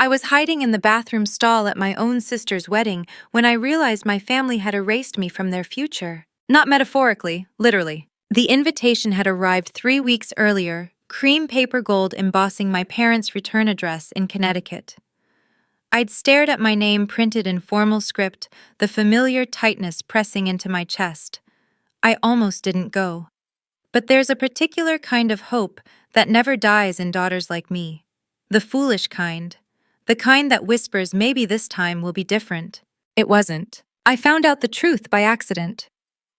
I was hiding in the bathroom stall at my own sister's wedding when I realized my family had erased me from their future. Not metaphorically, literally. The invitation had arrived 3 weeks earlier, cream paper gold embossing my parents' return address in Connecticut. I'd stared at my name printed in formal script, the familiar tightness pressing into my chest. I almost didn't go. But there's a particular kind of hope that never dies in daughters like me. The foolish kind. The kind that whispers maybe this time will be different. It wasn't. I found out the truth by accident.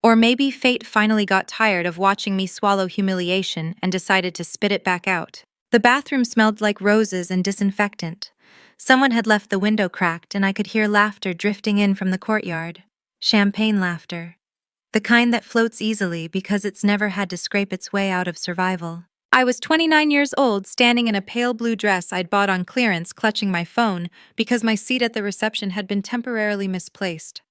Or maybe fate finally got tired of watching me swallow humiliation and decided to spit it back out. The bathroom smelled like roses and disinfectant. Someone had left the window cracked and I could hear laughter drifting in from the courtyard. Champagne laughter. The kind that floats easily because it's never had to scrape its way out of survival. I was 29 years old, standing in a pale blue dress I'd bought on clearance, clutching my phone because my seat at the reception had been temporarily misplaced.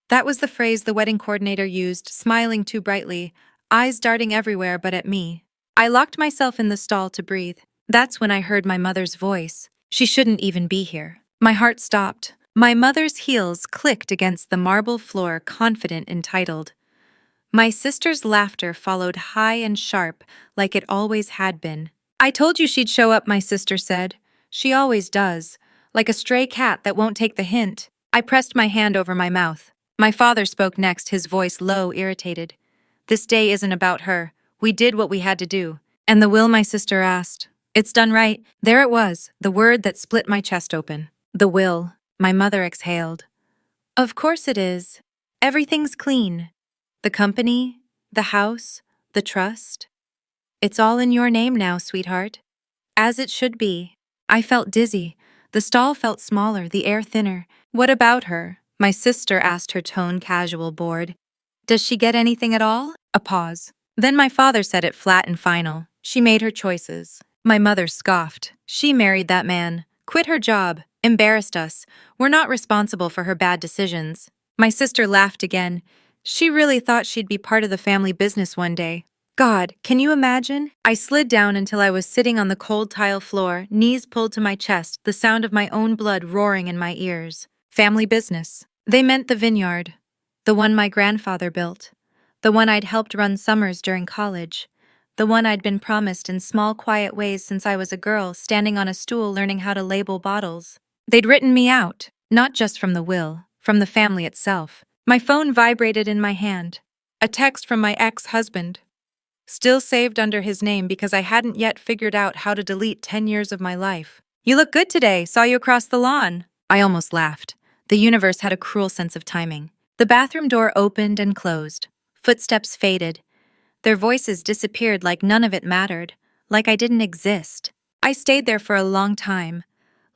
That was the phrase the wedding coordinator used, smiling too brightly, eyes darting everywhere but at me. I locked myself in the stall to breathe. That's when I heard my mother's voice. She shouldn't even be here. My heart stopped. My mother's heels clicked against the marble floor, confident, entitled. My sister's laughter followed high and sharp, like it always had been. "I told you she'd show up," my sister said. "She always does, like a stray cat that won't take the hint." I pressed my hand over my mouth. My father spoke next, his voice low, irritated. "This day isn't about her. We did what we had to do." "And the will?" my sister asked. "It's done right." There it was, the word that split my chest open. The will. My mother exhaled. "Of course it is. Everything's clean. The company, the house, the trust. It's all in your name now, sweetheart." As it should be. I felt dizzy. The stall felt smaller, the air thinner. "What about her?" my sister asked, her tone casual, bored. "Does she get anything at all?" A pause. Then my father said it flat and final. "She made her choices." My mother scoffed. "She married that man, quit her job, embarrassed us. We're not responsible for her bad decisions." My sister laughed again. "She really thought she'd be part of the family business one day." God, can you imagine? I slid down until I was sitting on the cold tile floor, knees pulled to my chest, the sound of my own blood roaring in my ears. Family business. They meant the vineyard. The one my grandfather built. The one I'd helped run summers during college. The one I'd been promised in small, quiet ways since I was a girl, standing on a stool learning how to label bottles. They'd written me out, not just from the will, from the family itself. My phone vibrated in my hand. A text from my ex-husband. Still saved under his name because I hadn't yet figured out how to delete 10 years of my life. "You look good today. Saw you across the lawn." I almost laughed. The universe had a cruel sense of timing. The bathroom door opened and closed. Footsteps faded. Their voices disappeared like none of it mattered, like I didn't exist. I stayed there for a long time.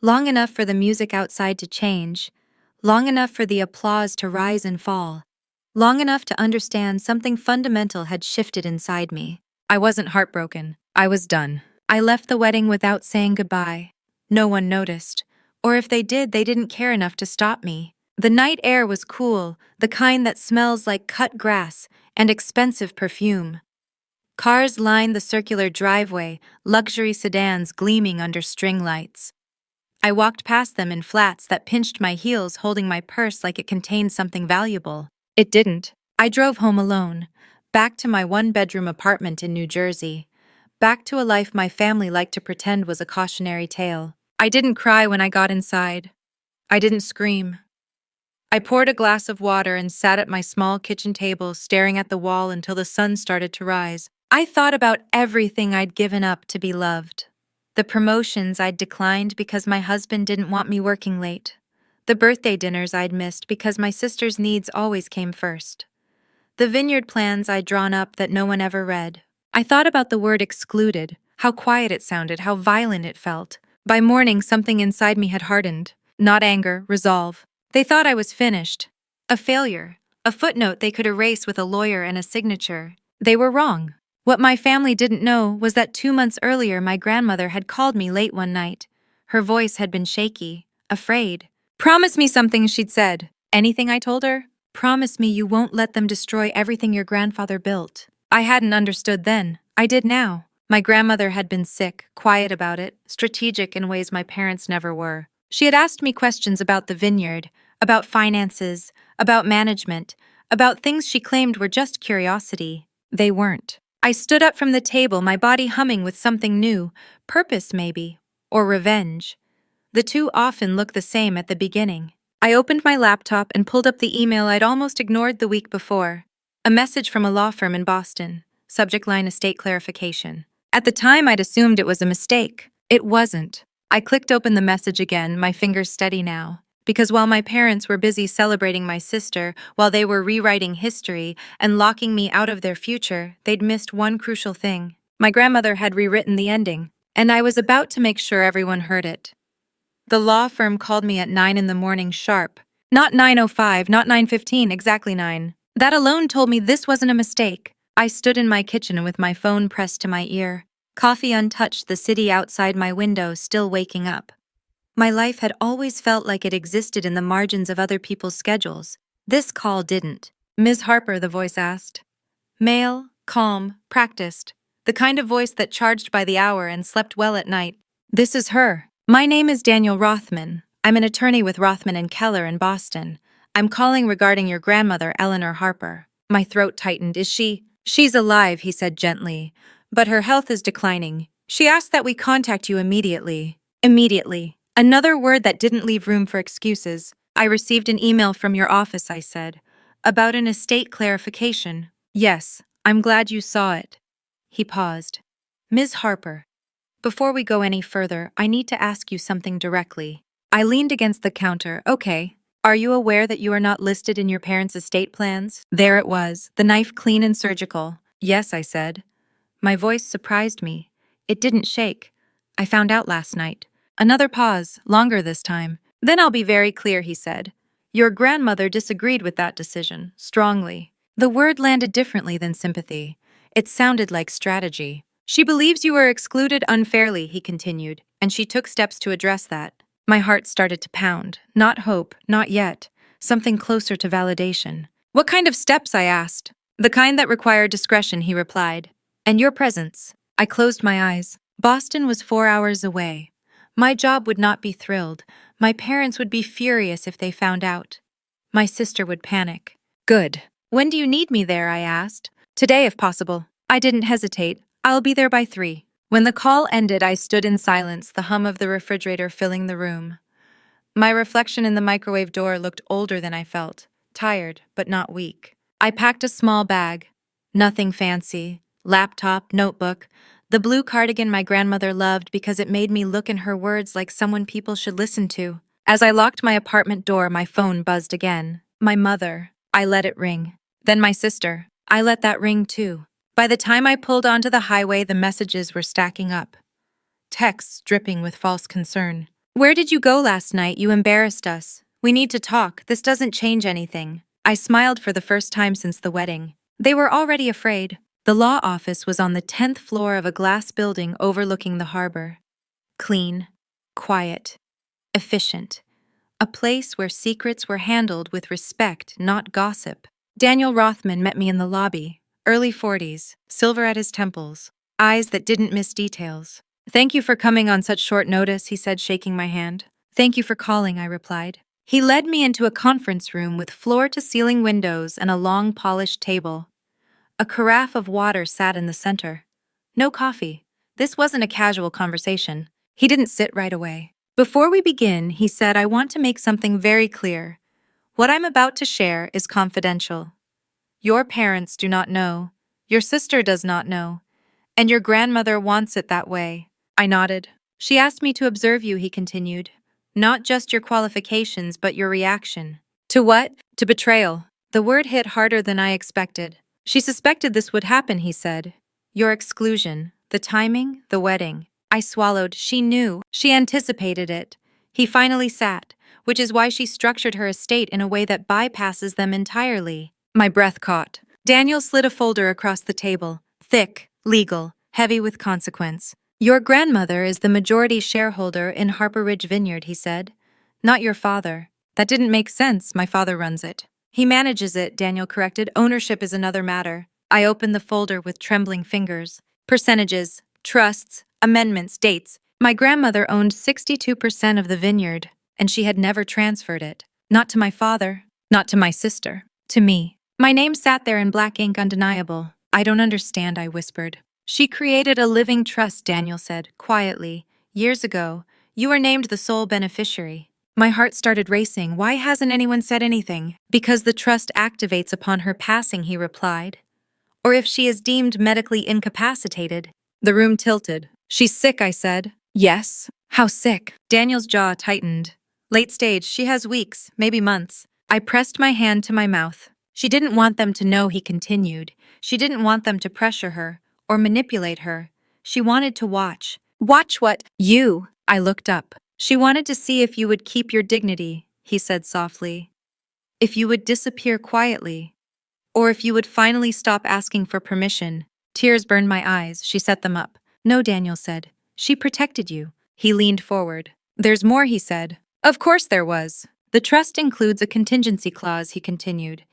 Long enough for the music outside to change. Long enough for the applause to rise and fall. Long enough to understand something fundamental had shifted inside me. I wasn't heartbroken. I was done. I left the wedding without saying goodbye. No one noticed. Or if they did, they didn't care enough to stop me. The night air was cool, the kind that smells like cut grass and expensive perfume. Cars lined the circular driveway, luxury sedans gleaming under string lights. I walked past them in flats that pinched my heels, holding my purse like it contained something valuable. It didn't. I drove home alone, back to my one-bedroom apartment in New Jersey, back to a life my family liked to pretend was a cautionary tale. I didn't cry when I got inside. I didn't scream. I poured a glass of water and sat at my small kitchen table, staring at the wall until the sun started to rise. I thought about everything I'd given up to be loved. The promotions I'd declined because my husband didn't want me working late. The birthday dinners I'd missed because my sister's needs always came first. The vineyard plans I'd drawn up that no one ever read. I thought about the word excluded, how quiet it sounded, how violent it felt. By morning, something inside me had hardened. Not anger, resolve. They thought I was finished. A failure. A footnote they could erase with a lawyer and a signature. They were wrong. What my family didn't know was that 2 months earlier my grandmother had called me late one night. Her voice had been shaky, afraid. "Promise me something," she'd said. Anything, I told her. "Promise me you won't let them destroy everything your grandfather built." I hadn't understood then. I did now. My grandmother had been sick, quiet about it, strategic in ways my parents never were. She had asked me questions about the vineyard, about finances, about management, about things she claimed were just curiosity. They weren't. I stood up from the table, my body humming with something new, purpose maybe, or revenge. The two often look the same at the beginning. I opened my laptop and pulled up the email I'd almost ignored the week before. A message from a law firm in Boston, subject line estate clarification. At the time, I'd assumed it was a mistake. It wasn't. I clicked open the message again, my fingers steady now. Because while my parents were busy celebrating my sister, while they were rewriting history and locking me out of their future, they'd missed one crucial thing. My grandmother had rewritten the ending, and I was about to make sure everyone heard it. The law firm called me at 9 in the morning sharp. Not 9:05, not 9:15, exactly 9. That alone told me this wasn't a mistake. I stood in my kitchen with my phone pressed to my ear. Coffee untouched, the city outside my window still waking up. My life had always felt like it existed in the margins of other people's schedules. This call didn't. Ms. Harper, the voice asked. Male, calm, practiced. The kind of voice that charged by the hour and slept well at night. This is her. My name is Daniel Rothman. I'm an attorney with Rothman and Keller in Boston. I'm calling regarding your grandmother, Eleanor Harper. My throat tightened. Is she? She's alive, he said gently, but her health is declining. She asked that we contact you immediately. Immediately. Another word that didn't leave room for excuses. I received an email from your office, I said, about an estate clarification. Yes, I'm glad you saw it. He paused. Ms. Harper, before we go any further, I need to ask you something directly. I leaned against the counter. Okay. Are you aware that you are not listed in your parents' estate plans? There it was, the knife clean and surgical. Yes, I said. My voice surprised me. It didn't shake. I found out last night. Another pause, longer this time. Then I'll be very clear, he said. Your grandmother disagreed with that decision, strongly. The word landed differently than sympathy. It sounded like strategy. She believes you were excluded unfairly, he continued, and she took steps to address that. My heart started to pound. Not hope, not yet. Something closer to validation. What kind of steps, I asked. The kind that require discretion, he replied. And your presence. I closed my eyes. Boston was 4 hours away. My job would not be thrilled. My parents would be furious if they found out. My sister would panic. Good. When do you need me there, I asked. Today, if possible. I didn't hesitate. I'll be there by 3. When the call ended, I stood in silence, the hum of the refrigerator filling the room. My reflection in the microwave door looked older than I felt, tired, but not weak. I packed a small bag. Nothing fancy. Laptop, notebook, the blue cardigan my grandmother loved because it made me look in her words like someone people should listen to. As I locked my apartment door, my phone buzzed again. My mother. I let it ring. Then my sister. I let that ring too. By the time I pulled onto the highway, the messages were stacking up. Texts dripping with false concern. Where did you go last night? You embarrassed us. We need to talk. This doesn't change anything. I smiled for the first time since the wedding. They were already afraid. The law office was on the 10th floor of a glass building overlooking the harbor. Clean, quiet, efficient. A place where secrets were handled with respect, not gossip. Daniel Rothman met me in the lobby. Early 40s, silver at his temples, eyes that didn't miss details. Thank you for coming on such short notice, he said, shaking my hand. Thank you for calling, I replied. He led me into a conference room with floor-to-ceiling windows and a long polished table. A carafe of water sat in the center. No coffee. This wasn't a casual conversation. He didn't sit right away. Before we begin, he said, I want to make something very clear. What I'm about to share is confidential. Your parents do not know. Your sister does not know. And your grandmother wants it that way. I nodded. She asked me to observe you, he continued. Not just your qualifications, but your reaction. To what? To betrayal. The word hit harder than I expected. She suspected this would happen, he said. Your exclusion, the timing, the wedding. I swallowed. She knew. She anticipated it. He finally sat, which is why she structured her estate in a way that bypasses them entirely. My breath caught. Daniel slid a folder across the table. Thick, legal, heavy with consequence. Your grandmother is the majority shareholder in Harper Ridge Vineyard, he said. Not your father. That didn't make sense. My father runs it. He manages it, Daniel corrected. Ownership is another matter. I opened the folder with trembling fingers. Percentages, trusts, amendments, dates. My grandmother owned 62% of the vineyard, and she had never transferred it. Not to my father, not to my sister, to me. My name sat there in black ink, undeniable. I don't understand, I whispered. She created a living trust, Daniel said, quietly. Years ago, you were named the sole beneficiary. My heart started racing. Why hasn't anyone said anything? Because the trust activates upon her passing, he replied. Or if she is deemed medically incapacitated. The room tilted. She's sick, I said. Yes. How sick? Daniel's jaw tightened. Late stage, she has weeks, maybe months. I pressed my hand to my mouth. She didn't want them to know, he continued. She didn't want them to pressure her or manipulate her. She wanted to watch. Watch what? You. I looked up. She wanted to see if you would keep your dignity, he said softly. If you would disappear quietly. Or if you would finally stop asking for permission. Tears burned my eyes. She set them up. No, Daniel said. She protected you. He leaned forward. There's more, he said. Of course there was. The trust includes a contingency clause, he continued.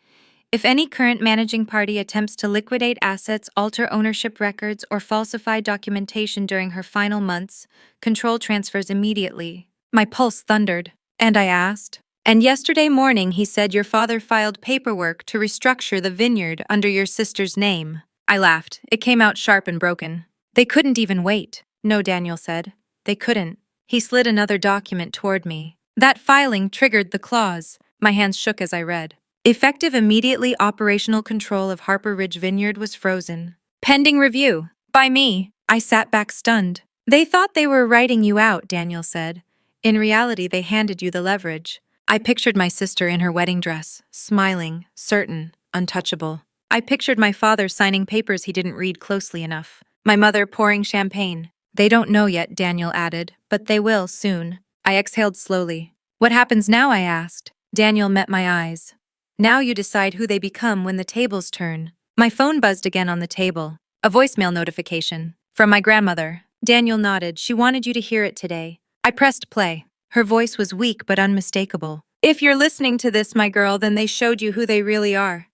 If any current managing party attempts to liquidate assets, alter ownership records, or falsify documentation during her final months, control transfers immediately. My pulse thundered. And I asked? And yesterday morning he said your father filed paperwork to restructure the vineyard under your sister's name. I laughed. It came out sharp and broken. They couldn't even wait. No, Daniel said. They couldn't. He slid another document toward me. That filing triggered the clause. My hands shook as I read. Effective immediately, operational control of Harper Ridge Vineyard was frozen. Pending review. By me. I sat back stunned. They thought they were writing you out, Daniel said. In reality, they handed you the leverage. I pictured my sister in her wedding dress, smiling, certain, untouchable. I pictured my father signing papers he didn't read closely enough. My mother pouring champagne. They don't know yet, Daniel added, but they will soon. I exhaled slowly. What happens now, I asked. Daniel met my eyes. Now you decide who they become when the tables turn. My phone buzzed again on the table. A voicemail notification. From my grandmother. Daniel nodded. She wanted you to hear it today. I pressed play. Her voice was weak but unmistakable. If you're listening to this, my girl, then they showed you who they really are.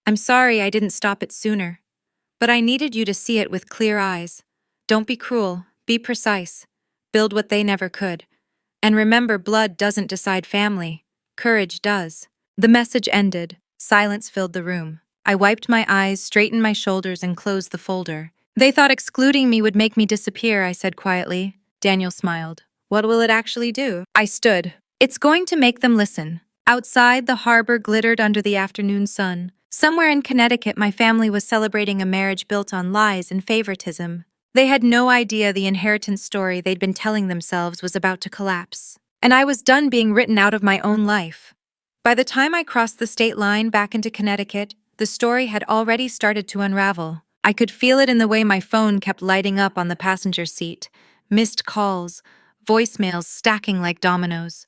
I'm sorry I didn't stop it sooner. But I needed you to see it with clear eyes. Don't be cruel. Be precise. Build what they never could. And remember, blood doesn't decide family. Courage does. The message ended. Silence filled the room. I wiped my eyes, straightened my shoulders, and closed the folder. They thought excluding me would make me disappear, I said quietly. Daniel smiled. What will it actually do? I stood. It's going to make them listen. Outside, the harbor glittered under the afternoon sun. Somewhere in Connecticut, my family was celebrating a marriage built on lies and favoritism. They had no idea the inheritance story they'd been telling themselves was about to collapse. And I was done being written out of my own life. By the time I crossed the state line back into Connecticut, the story had already started to unravel. I could feel it in the way my phone kept lighting up on the passenger seat. Missed calls, voicemails stacking like dominoes.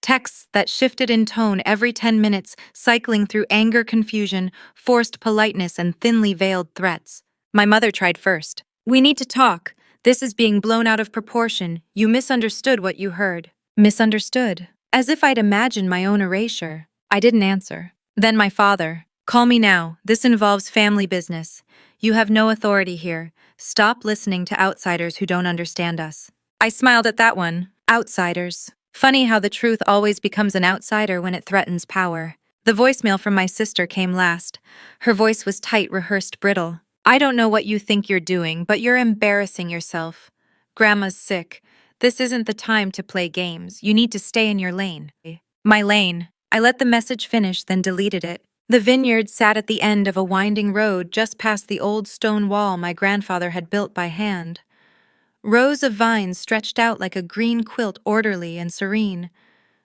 Texts that shifted in tone every 10 minutes, cycling through anger, confusion, forced politeness, and thinly veiled threats. My mother tried first. We need to talk. This is being blown out of proportion. You misunderstood what you heard. Misunderstood. As if I'd imagined my own erasure. I didn't answer. Then my father. Call me now. This involves family business. You have no authority here. Stop listening to outsiders who don't understand us. I smiled at that one. Outsiders. Funny how the truth always becomes an outsider when it threatens power. The voicemail from my sister came last. Her voice was tight, rehearsed, brittle. I don't know what you think you're doing, but you're embarrassing yourself. Grandma's sick. This isn't the time to play games. You need to stay in your lane. My lane. I let the message finish, then deleted it. The vineyard sat at the end of a winding road just past the old stone wall my grandfather had built by hand. Rows of vines stretched out like a green quilt, orderly and serene.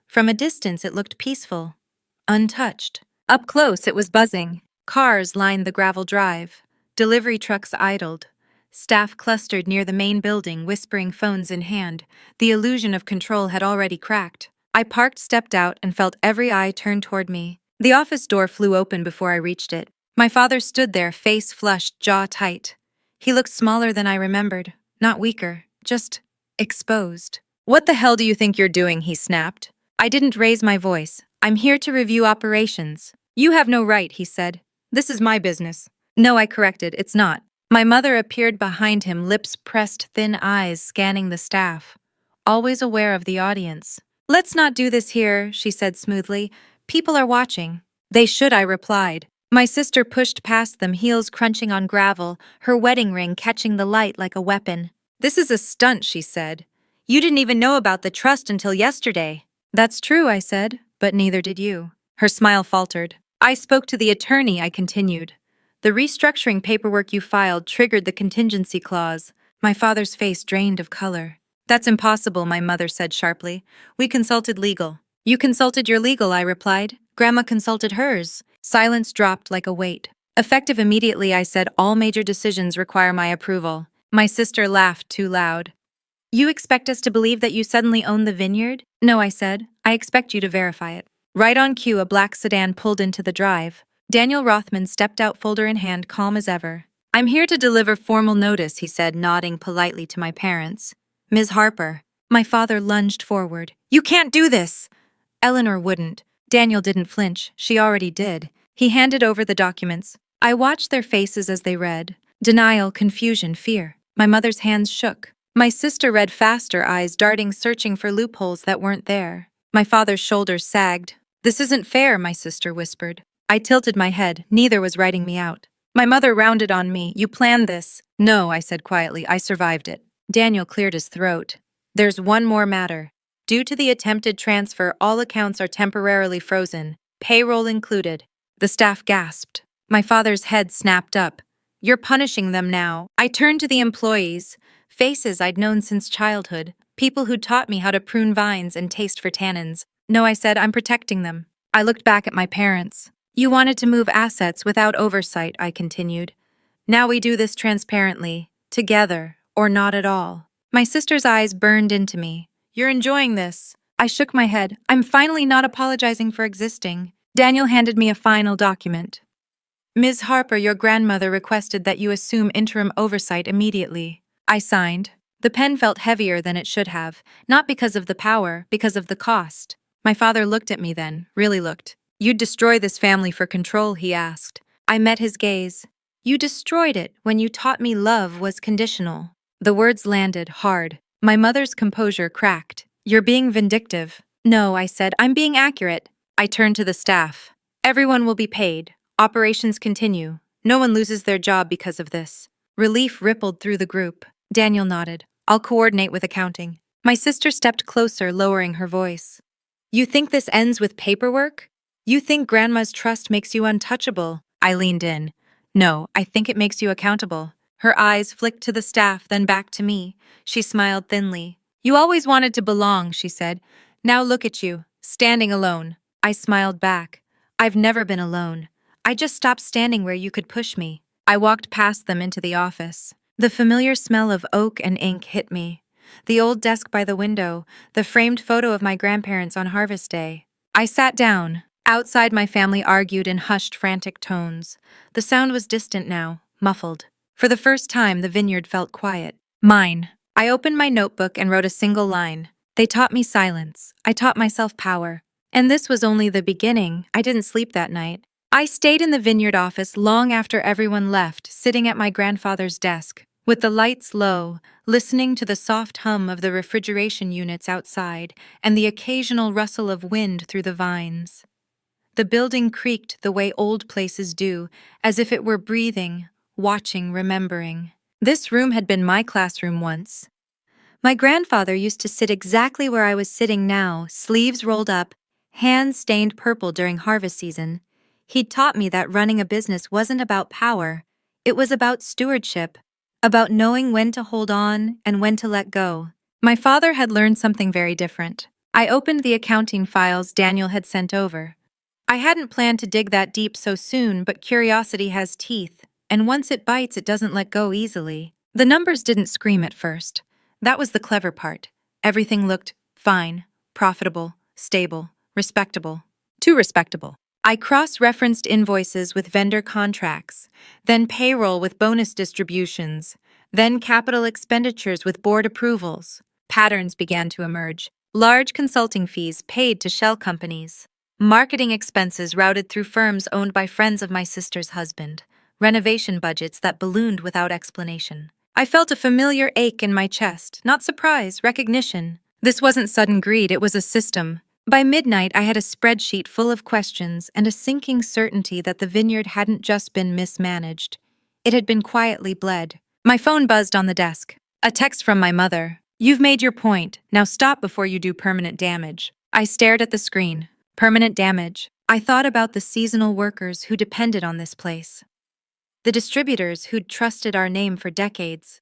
From a distance it looked peaceful, untouched. Up close it was buzzing. Cars lined the gravel drive. Delivery trucks idled. Staff clustered near the main building, whispering, phones in hand. The illusion of control had already cracked. I parked, stepped out, and felt every eye turn toward me. The office door flew open before I reached it. My father stood there, face flushed, jaw tight. He looked smaller than I remembered. Not weaker, just exposed. What the hell do you think you're doing? He snapped. I didn't raise my voice. I'm here to review operations. You have no right, he said. This is my business. No, I corrected, it's not. My mother appeared behind him, lips pressed, thin eyes scanning the staff, always aware of the audience. "Let's not do this here," she said smoothly. "People are watching." "They should," I replied. My sister pushed past them, heels crunching on gravel, her wedding ring catching the light like a weapon. "This is a stunt," she said. "You didn't even know about the trust until yesterday." "That's true," I said, "but neither did you." Her smile faltered. "I spoke to the attorney," I continued. "The restructuring paperwork you filed triggered the contingency clause." My father's face drained of color. "That's impossible," my mother said sharply. "We consulted legal." "You consulted your legal," I replied. "Grandma consulted hers." Silence dropped like a weight. Effective immediately, I said, "All major decisions require my approval." My sister laughed too loud. "You expect us to believe that you suddenly own the vineyard?" "No," I said. "I expect you to verify it." Right on cue, a black sedan pulled into the drive. Daniel Rothman stepped out, folder in hand, calm as ever. "I'm here to deliver formal notice," he said, nodding politely to my parents. "Ms. Harper." My father lunged forward. "You can't do this!" Eleanor wouldn't. Daniel didn't flinch. She already did. He handed over the documents. I watched their faces as they read. Denial, confusion, fear. My mother's hands shook. My sister read faster, eyes darting, searching for loopholes that weren't there. My father's shoulders sagged. "This isn't fair," my sister whispered. I tilted my head. Neither was writing me out. My mother rounded on me. "You planned this." "No," I said quietly. "I survived it." Daniel cleared his throat. "There's one more matter. Due to the attempted transfer, all accounts are temporarily frozen, payroll included." The staff gasped. My father's head snapped up. "You're punishing them now." I turned to the employees, faces I'd known since childhood, people who taught me how to prune vines and taste for tannins. "No," I said, "I'm protecting them." I looked back at my parents. "You wanted to move assets without oversight," I continued. "Now we do this transparently, together, or not at all." My sister's eyes burned into me. "You're enjoying this." I shook my head. "I'm finally not apologizing for existing." Daniel handed me a final document. "Ms. Harper, your grandmother requested that you assume interim oversight immediately." I signed. The pen felt heavier than it should have, not because of the power, because of the cost. My father looked at me then, really looked. "You'd destroy this family for control?" he asked. I met his gaze. "You destroyed it when you taught me love was conditional." The words landed hard. My mother's composure cracked. "You're being vindictive." "No," I said, "I'm being accurate." I turned to the staff. "Everyone will be paid. Operations continue. No one loses their job because of this." Relief rippled through the group. Daniel nodded. "I'll coordinate with accounting." My sister stepped closer, lowering her voice. "You think this ends with paperwork? You think Grandma's trust makes you untouchable?" I leaned in. "No, I think it makes you accountable." Her eyes flicked to the staff, then back to me. She smiled thinly. "You always wanted to belong," she said. "Now look at you, standing alone." I smiled back. "I've never been alone. I just stopped standing where you could push me." I walked past them into the office. The familiar smell of oak and ink hit me. The old desk by the window, the framed photo of my grandparents on Harvest Day. I sat down. Outside, my family argued in hushed, frantic tones. The sound was distant now, muffled. For the first time, the vineyard felt quiet. Mine. I opened my notebook and wrote a single line. "They taught me silence. I taught myself power." And this was only the beginning. I didn't sleep that night. I stayed in the vineyard office long after everyone left, sitting at my grandfather's desk, with the lights low, listening to the soft hum of the refrigeration units outside and the occasional rustle of wind through the vines. The building creaked the way old places do, as if it were breathing, watching, remembering. This room had been my classroom once. My grandfather used to sit exactly where I was sitting now, sleeves rolled up, hands stained purple during harvest season. He'd taught me that running a business wasn't about power. It was about stewardship, about knowing when to hold on and when to let go. My father had learned something very different. I opened the accounting files Daniel had sent over. I hadn't planned to dig that deep so soon, but curiosity has teeth, and once it bites, it doesn't let go easily. The numbers didn't scream at first. That was the clever part. Everything looked fine, profitable, stable, respectable. Too respectable. I cross-referenced invoices with vendor contracts, then payroll with bonus distributions, then capital expenditures with board approvals. Patterns began to emerge. Large consulting fees paid to shell companies. Marketing expenses routed through firms owned by friends of my sister's husband. renovation budgets that ballooned without explanation. I felt a familiar ache in my chest, not surprise, recognition. This wasn't sudden greed, it was a system. By midnight, I had a spreadsheet full of questions and a sinking certainty that the vineyard hadn't just been mismanaged. It had been quietly bled. My phone buzzed on the desk. A text from my mother. "You've made your point. Now stop before you do permanent damage." I stared at the screen. Permanent damage. I thought about the seasonal workers who depended on this place. The distributors who'd trusted our name for decades.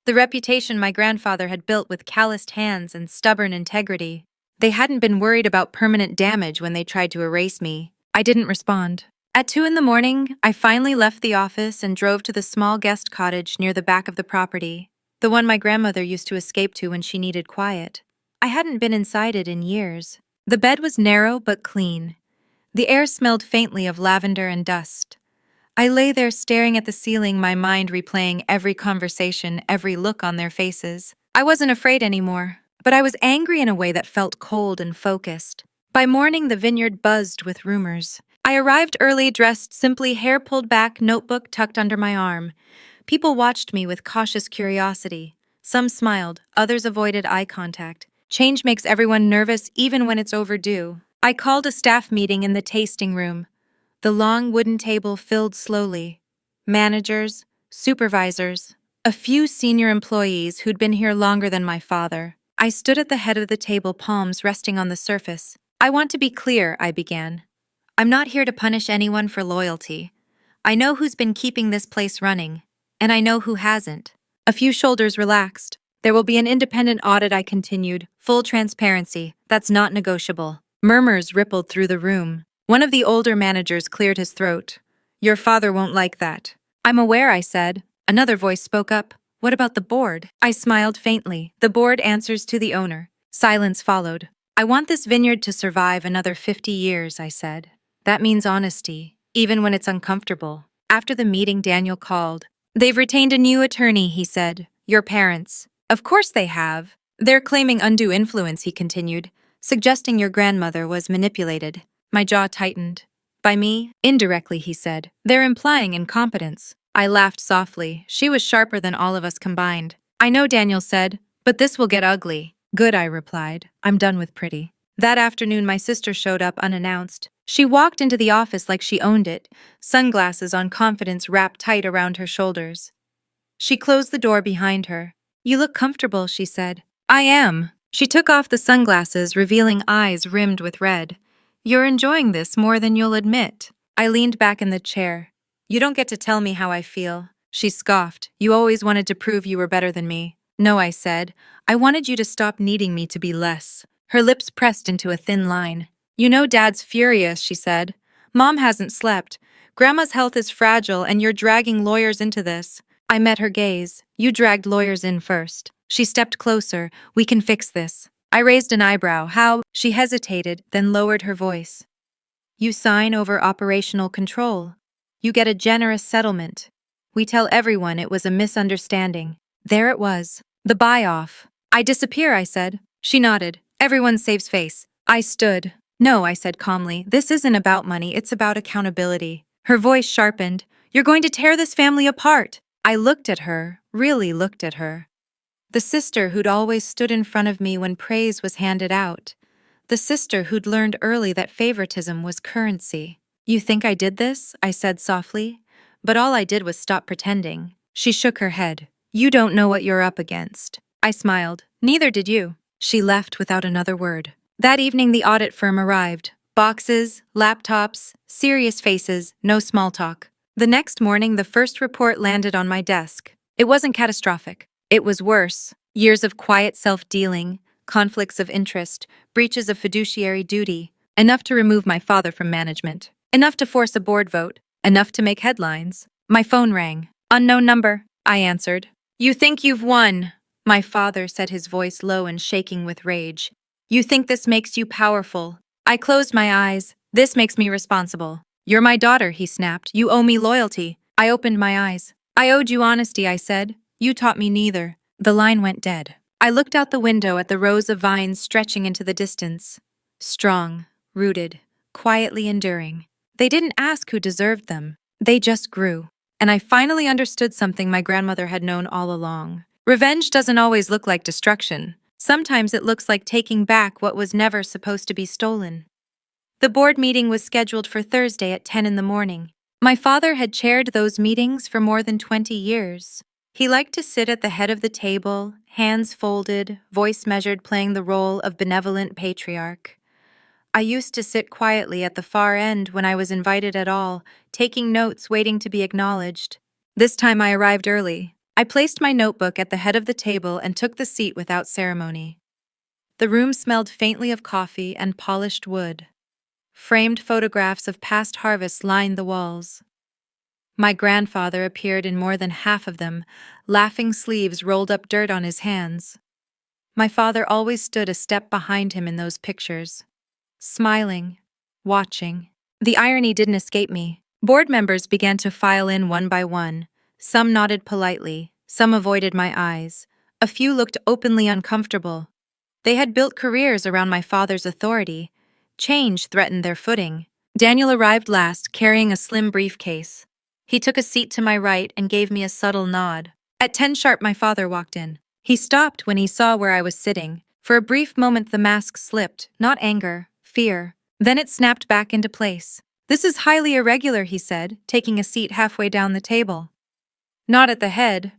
The reputation my grandfather had built with calloused hands and stubborn integrity. They hadn't been worried about permanent damage when they tried to erase me. I didn't respond. At 2 in the morning, I finally left the office and drove to the small guest cottage near the back of the property, the one my grandmother used to escape to when she needed quiet. I hadn't been inside it in years. The bed was narrow but clean. The air smelled faintly of lavender and dust. I lay there staring at the ceiling, my mind replaying every conversation, every look on their faces. I wasn't afraid anymore, but I was angry in a way that felt cold and focused. By morning, the vineyard buzzed with rumors. I arrived early, dressed simply, hair pulled back, notebook tucked under my arm. People watched me with cautious curiosity. Some smiled, others avoided eye contact. Change makes everyone nervous even when it's overdue. I called a staff meeting in the tasting room. The long wooden table filled slowly. Managers, supervisors, a few senior employees who'd been here longer than my father. I stood at the head of the table, palms resting on the surface. "I want to be clear," I began. "I'm not here to punish anyone for loyalty. I know who's been keeping this place running, and I know who hasn't." A few shoulders relaxed. "There will be an independent audit," I continued. "Full transparency. That's not negotiable." Murmurs rippled through the room. One of the older managers cleared his throat. "Your father won't like that." "I'm aware," I said. Another voice spoke up. "What about the board?" I smiled faintly. "The board answers to the owner." Silence followed. "I want this vineyard to survive another 50 years, I said. "That means honesty, even when it's uncomfortable." After the meeting, Daniel called. "They've retained a new attorney," he said. "Your parents." "Of course they have. They're claiming undue influence," he continued, "suggesting your grandmother was manipulated." My jaw tightened. "By me?" "Indirectly," he said. "They're implying incompetence." I laughed softly. She was sharper than all of us combined. "I know," Daniel said, "but this will get ugly." "Good," I replied. "I'm done with pretty." That afternoon, my sister showed up unannounced. She walked into the office like she owned it, sunglasses on, confidence wrapped tight around her shoulders. She closed the door behind her. "You look comfortable," she said. "I am." She took off the sunglasses, revealing eyes rimmed with red. "You're enjoying this more than you'll admit." I leaned back in the chair. "You don't get to tell me how I feel." She scoffed. "You always wanted to prove you were better than me." "No," I said. "I wanted you to stop needing me to be less." Her lips pressed into a thin line. "You know Dad's furious," she said. "Mom hasn't slept. Grandma's health is fragile, and you're dragging lawyers into this." I met her gaze. "You dragged lawyers in first." She stepped closer. "We can fix this." I raised an eyebrow. "How?" She hesitated, then lowered her voice. "You sign over operational control. You get a generous settlement. We tell everyone it was a misunderstanding." There it was. The buy-off. "I disappear," I said. She nodded. "Everyone saves face." I stood. "No," I said calmly. "This isn't about money, it's about accountability." Her voice sharpened. "You're going to tear this family apart." I looked at her, really looked at her. The sister who'd always stood in front of me when praise was handed out. The sister who'd learned early that favoritism was currency. "You think I did this?" I said softly. But all I did was stop pretending. She shook her head. "You don't know what you're up against." I smiled. "Neither did you." She left without another word. That evening, the audit firm arrived. Boxes, laptops, serious faces, no small talk. The next morning, the first report landed on my desk. It wasn't catastrophic. It was worse. Years of quiet self-dealing, conflicts of interest, breaches of fiduciary duty. Enough to remove my father from management. Enough to force a board vote. Enough to make headlines. My phone rang. "Unknown number," I answered. "You think you've won," my father said, his voice low and shaking with rage. "You think this makes you powerful." I closed my eyes. "This makes me responsible." "You're my daughter," he snapped. "You owe me loyalty." I opened my eyes. "I owed you honesty," I said. "You taught me neither." The line went dead. I looked out the window at the rows of vines stretching into the distance. Strong, rooted, quietly enduring. They didn't ask who deserved them. They just grew. And I finally understood something my grandmother had known all along. Revenge doesn't always look like destruction. Sometimes it looks like taking back what was never supposed to be stolen. The board meeting was scheduled for Thursday at 10 in the morning. My father had chaired those meetings for more than 20 years. He liked to sit at the head of the table, hands folded, voice measured, playing the role of benevolent patriarch. I used to sit quietly at the far end when I was invited at all, taking notes, waiting to be acknowledged. This time I arrived early. I placed my notebook at the head of the table and took the seat without ceremony. The room smelled faintly of coffee and polished wood. Framed photographs of past harvests lined the walls. My grandfather appeared in more than half of them, laughing sleeves rolled up dirt on his hands. My father always stood a step behind him in those pictures, smiling, watching. The irony didn't escape me. Board members began to file in one by one. Some nodded politely, some avoided my eyes. A few looked openly uncomfortable. They had built careers around my father's authority. Change threatened their footing. Daniel arrived last, carrying a slim briefcase. He took a seat to my right and gave me a subtle nod. At 10 sharp, my father walked in. He stopped when he saw where I was sitting. For a brief moment, the mask slipped, not anger, fear. Then it snapped back into place. "This is highly irregular," he said, taking a seat halfway down the table. Not at the head.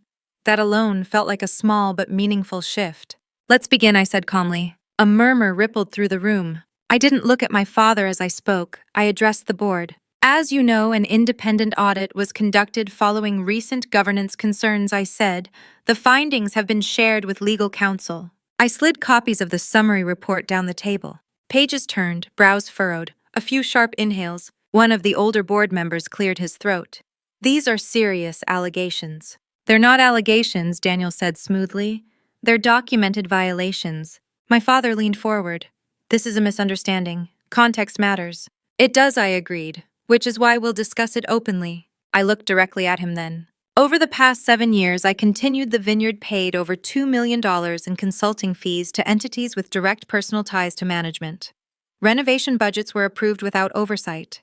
That alone felt like a small but meaningful shift. "Let's begin," I said calmly. A murmur rippled through the room. I didn't look at my father as I spoke. I addressed the board. "As you know, an independent audit was conducted following recent governance concerns," I said. "The findings have been shared with legal counsel." I slid copies of the summary report down the table. Pages turned, brows furrowed, a few sharp inhales. One of the older board members cleared his throat. "These are serious allegations." "They're not allegations," Daniel said smoothly. "They're documented violations." My father leaned forward. "This is a misunderstanding. Context matters." "It does," I agreed, "which is why we'll discuss it openly." I looked directly at him then. "Over the past 7 years, I continued the vineyard paid over $2 million in consulting fees to entities with direct personal ties to management. Renovation budgets were approved without oversight.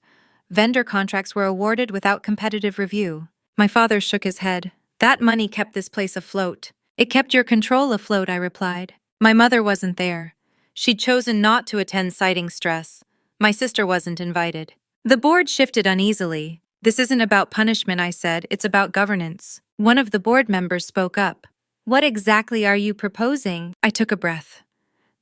Vendor contracts were awarded without competitive review." My father shook his head. "That money kept this place afloat." "It kept your control afloat," I replied. "My mother wasn't there. She'd chosen not to attend, citing stress. My sister wasn't invited." The board shifted uneasily. "This isn't about punishment," I said. "It's about governance." One of the board members spoke up. "What exactly are you proposing?" I took a breath.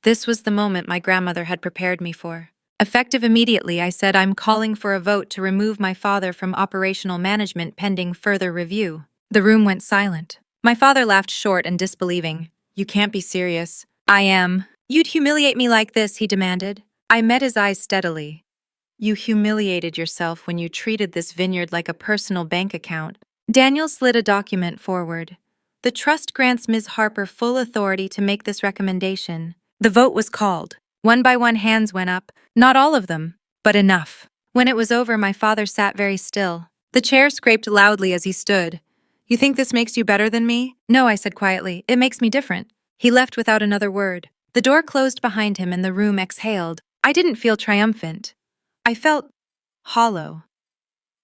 This was the moment my grandmother had prepared me for. Effective immediately, I said, "I'm calling for a vote to remove my father from operational management pending further review." The room went silent. My father laughed short and disbelieving. "You can't be serious." "I am." "You'd humiliate me like this," he demanded. I met his eyes steadily. "You humiliated yourself when you treated this vineyard like a personal bank account." Daniel slid a document forward. "The trust grants Ms. Harper full authority to make this recommendation." The vote was called. One by one hands went up, not all of them, but enough. When it was over, my father sat very still. The chair scraped loudly as he stood. "You think this makes you better than me?" "No," I said quietly. "It makes me different." He left without another word. The door closed behind him and the room exhaled. I didn't feel triumphant. I felt hollow.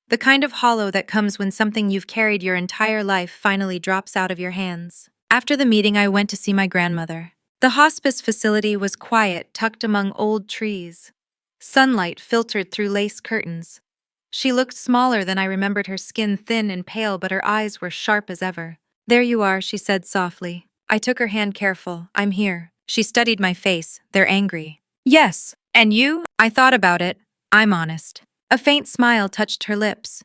The kind of hollow that comes when something you've carried your entire life finally drops out of your hands. After the meeting, I went to see my grandmother. The hospice facility was quiet, tucked among old trees. Sunlight filtered through lace curtains. She looked smaller than I remembered, her skin thin and pale, but her eyes were sharp as ever. "There you are," she said softly. I took her hand careful. "I'm here." She studied my face. "They're angry." "Yes. And you?" I thought about it. "I'm honest." A faint smile touched her lips.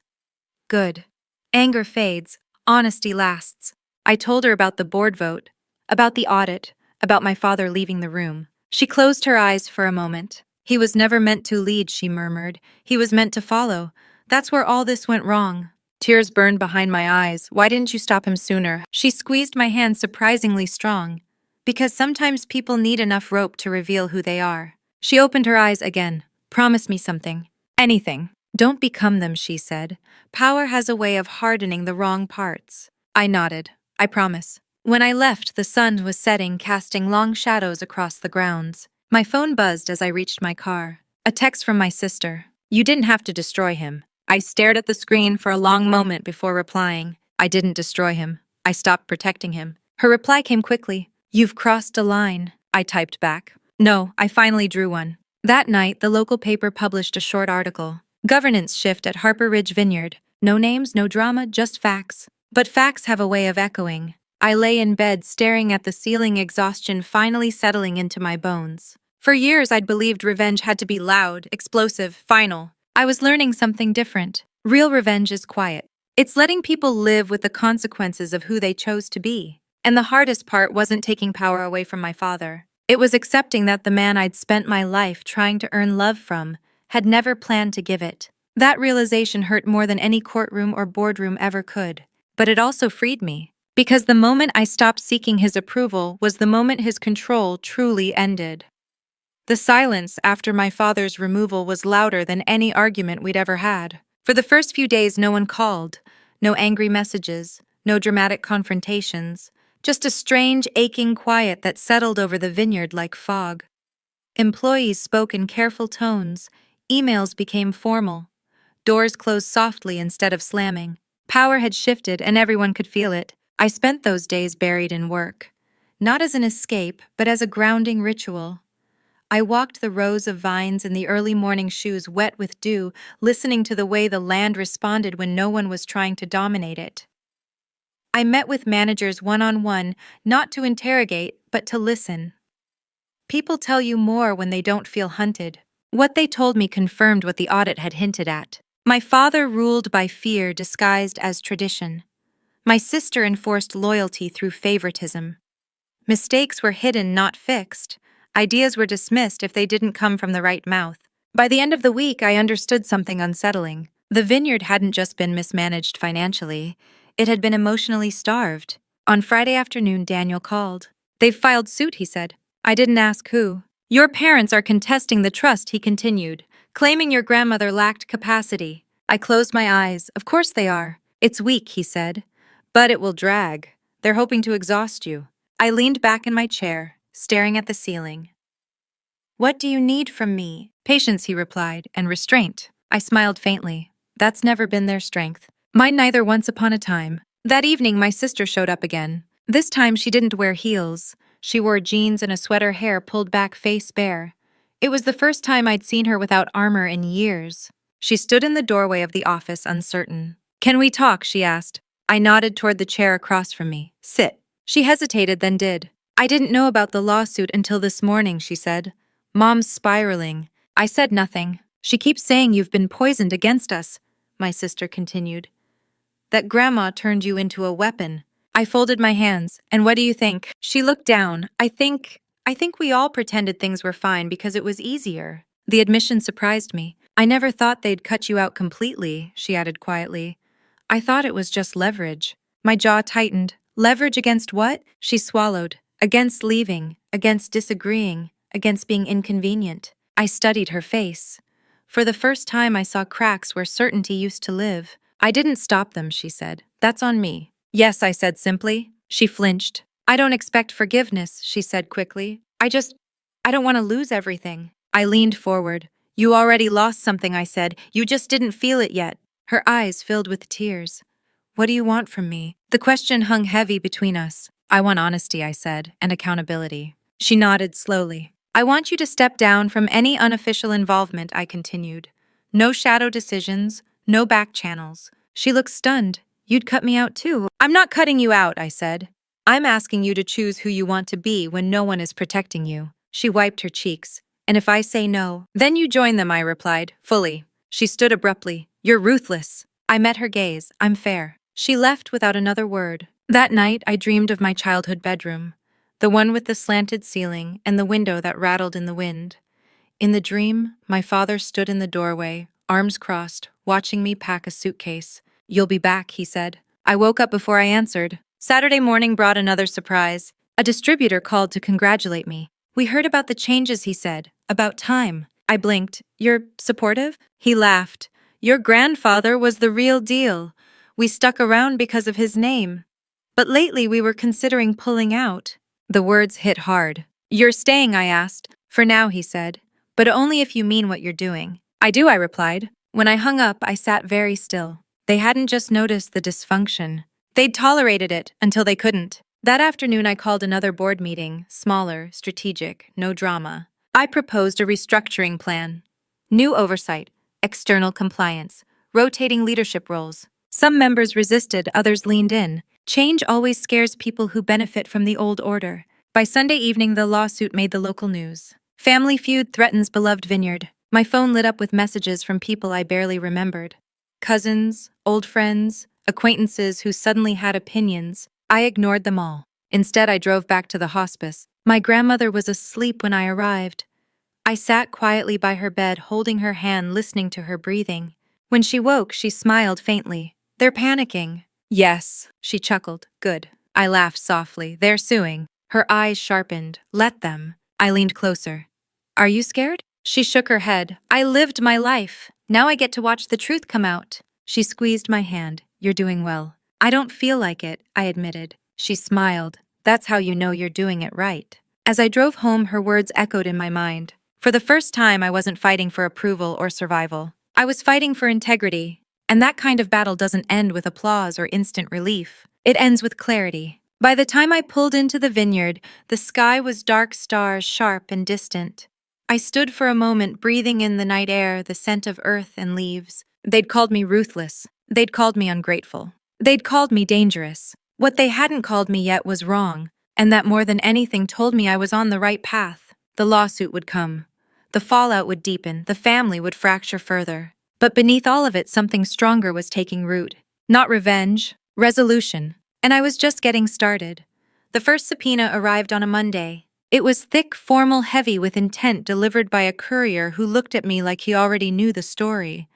"Good. Anger fades. Honesty lasts." I told her about the board vote, about the audit, about my father leaving the room. She closed her eyes for a moment. "He was never meant to lead," she murmured. "He was meant to follow. That's where all this went wrong." Tears burned behind my eyes. "Why didn't you stop him sooner?" She squeezed my hand surprisingly strong. "Because sometimes people need enough rope to reveal who they are." She opened her eyes again. "Promise me something." "Anything." "Don't become them," she said. "Power has a way of hardening the wrong parts." I nodded. "I promise." When I left, the sun was setting, casting long shadows across the grounds. My phone buzzed as I reached my car. A text from my sister. "You didn't have to destroy him." I stared at the screen for a long moment before replying. I didn't destroy him. I stopped protecting him. Her reply came quickly. You've crossed a line, I typed back. No, I finally drew one. That night, the local paper published a short article. Governance shift at Harper Ridge Vineyard. No names, no drama, just facts. But facts have a way of echoing. I lay in bed staring at the ceiling, exhaustion finally settling into my bones. For years, I'd believed revenge had to be loud, explosive, final. I was learning something different. Real revenge is quiet. It's letting people live with the consequences of who they chose to be. And the hardest part wasn't taking power away from my father. It was accepting that the man I'd spent my life trying to earn love from had never planned to give it. That realization hurt more than any courtroom or boardroom ever could. But it also freed me. Because the moment I stopped seeking his approval was the moment his control truly ended. The silence after my father's removal was louder than any argument we'd ever had. For the first few days, no one called. No angry messages, no dramatic confrontations, just a strange, aching quiet that settled over the vineyard like fog. Employees spoke in careful tones, emails became formal, doors closed softly instead of slamming. Power had shifted and everyone could feel it. I spent those days buried in work, not as an escape, but as a grounding ritual. I walked the rows of vines in the early morning, shoes wet with dew, listening to the way the land responded when no one was trying to dominate it. I met with managers one-on-one, not to interrogate, but to listen. People tell you more when they don't feel hunted. What they told me confirmed what the audit had hinted at. My father ruled by fear disguised as tradition. My sister enforced loyalty through favoritism. Mistakes were hidden, not fixed. Ideas were dismissed if they didn't come from the right mouth. By the end of the week, I understood something unsettling. The vineyard hadn't just been mismanaged financially, it had been emotionally starved. On Friday afternoon, Daniel called. They've filed suit, he said. I didn't ask who. Your parents are contesting the trust, he continued, claiming your grandmother lacked capacity. I closed my eyes. Of course they are. It's weak, he said. But it will drag. They're hoping to exhaust you. I leaned back in my chair, staring at the ceiling. What do you need from me? Patience, he replied, and restraint. I smiled faintly. That's never been their strength. Mine neither. Once upon a time. That evening, my sister showed up again. This time, she didn't wear heels. She wore jeans and a sweater, hair pulled back, face bare. It was the first time I'd seen her without armor in years. She stood in the doorway of the office, uncertain. Can we talk? She asked. I nodded toward the chair across from me. Sit. She hesitated, then did. I didn't know about the lawsuit until this morning, she said. Mom's spiraling. I said nothing. She keeps saying you've been poisoned against us, my sister continued. That Grandma turned you into a weapon. I folded my hands. And what do you think? She looked down. I think we all pretended things were fine because it was easier. The admission surprised me. I never thought they'd cut you out completely, she added quietly. I thought it was just leverage. My jaw tightened. Leverage against what? She swallowed. Against leaving, against disagreeing, against being inconvenient. I studied her face. For the first time, I saw cracks where certainty used to live. I didn't stop them, she said. That's on me. Yes, I said simply. She flinched. I don't expect forgiveness, she said quickly. I don't want to lose everything. I leaned forward. You already lost something, I said. You just didn't feel it yet. Her eyes filled with tears. What do you want from me? The question hung heavy between us. I want honesty, I said, and accountability. She nodded slowly. I want you to step down from any unofficial involvement, I continued. No shadow decisions, no back channels. She looked stunned. You'd cut me out too. I'm not cutting you out, I said. I'm asking you to choose who you want to be when no one is protecting you. She wiped her cheeks. And if I say no, then you join them, I replied, fully. She stood abruptly. You're ruthless. I met her gaze. I'm fair. She left without another word. That night, I dreamed of my childhood bedroom, the one with the slanted ceiling and the window that rattled in the wind. In the dream, my father stood in the doorway, arms crossed, watching me pack a suitcase. You'll be back, he said. I woke up before I answered. Saturday morning brought another surprise. A distributor called to congratulate me. We heard about the changes, he said. About time. I blinked. You're supportive? He laughed. Your grandfather was the real deal. We stuck around because of his name. But lately we were considering pulling out. The words hit hard. You're staying, I asked. For now, he said. But only if you mean what you're doing. I do, I replied. When I hung up, I sat very still. They hadn't just noticed the dysfunction. They'd tolerated it until they couldn't. That afternoon, I called another board meeting, smaller, strategic, no drama. I proposed a restructuring plan. New oversight, external compliance, rotating leadership roles. Some members resisted, others leaned in. Change always scares people who benefit from the old order. By Sunday evening, the lawsuit made the local news. Family feud threatens beloved vineyard. My phone lit up with messages from people I barely remembered. Cousins, old friends, acquaintances who suddenly had opinions. I ignored them all. Instead, I drove back to the hospice. My grandmother was asleep when I arrived. I sat quietly by her bed, holding her hand, listening to her breathing. When she woke, she smiled faintly. "They're panicking." "Yes," she chuckled. "Good." I laughed softly. "They're suing." Her eyes sharpened. "Let them." I leaned closer. "Are you scared?" She shook her head. "I lived my life. Now I get to watch the truth come out." She squeezed my hand. "You're doing well." "I don't feel like it," I admitted. She smiled. "That's how you know you're doing it right." As I drove home, her words echoed in my mind. For the first time, I wasn't fighting for approval or survival. I was fighting for integrity. And that kind of battle doesn't end with applause or instant relief. It ends with clarity. By the time I pulled into the vineyard, the sky was dark stars, sharp and distant. I stood for a moment, breathing in the night air, the scent of earth and leaves. They'd called me ruthless. They'd called me ungrateful. They'd called me dangerous. What they hadn't called me yet was wrong, and that more than anything told me I was on the right path. The lawsuit would come. The fallout would deepen, the family would fracture further. But beneath all of it, something stronger was taking root. Not revenge, resolution. And I was just getting started. The first subpoena arrived on a Monday. It was thick, formal, heavy with intent, delivered by a courier who looked at me like he already knew the story.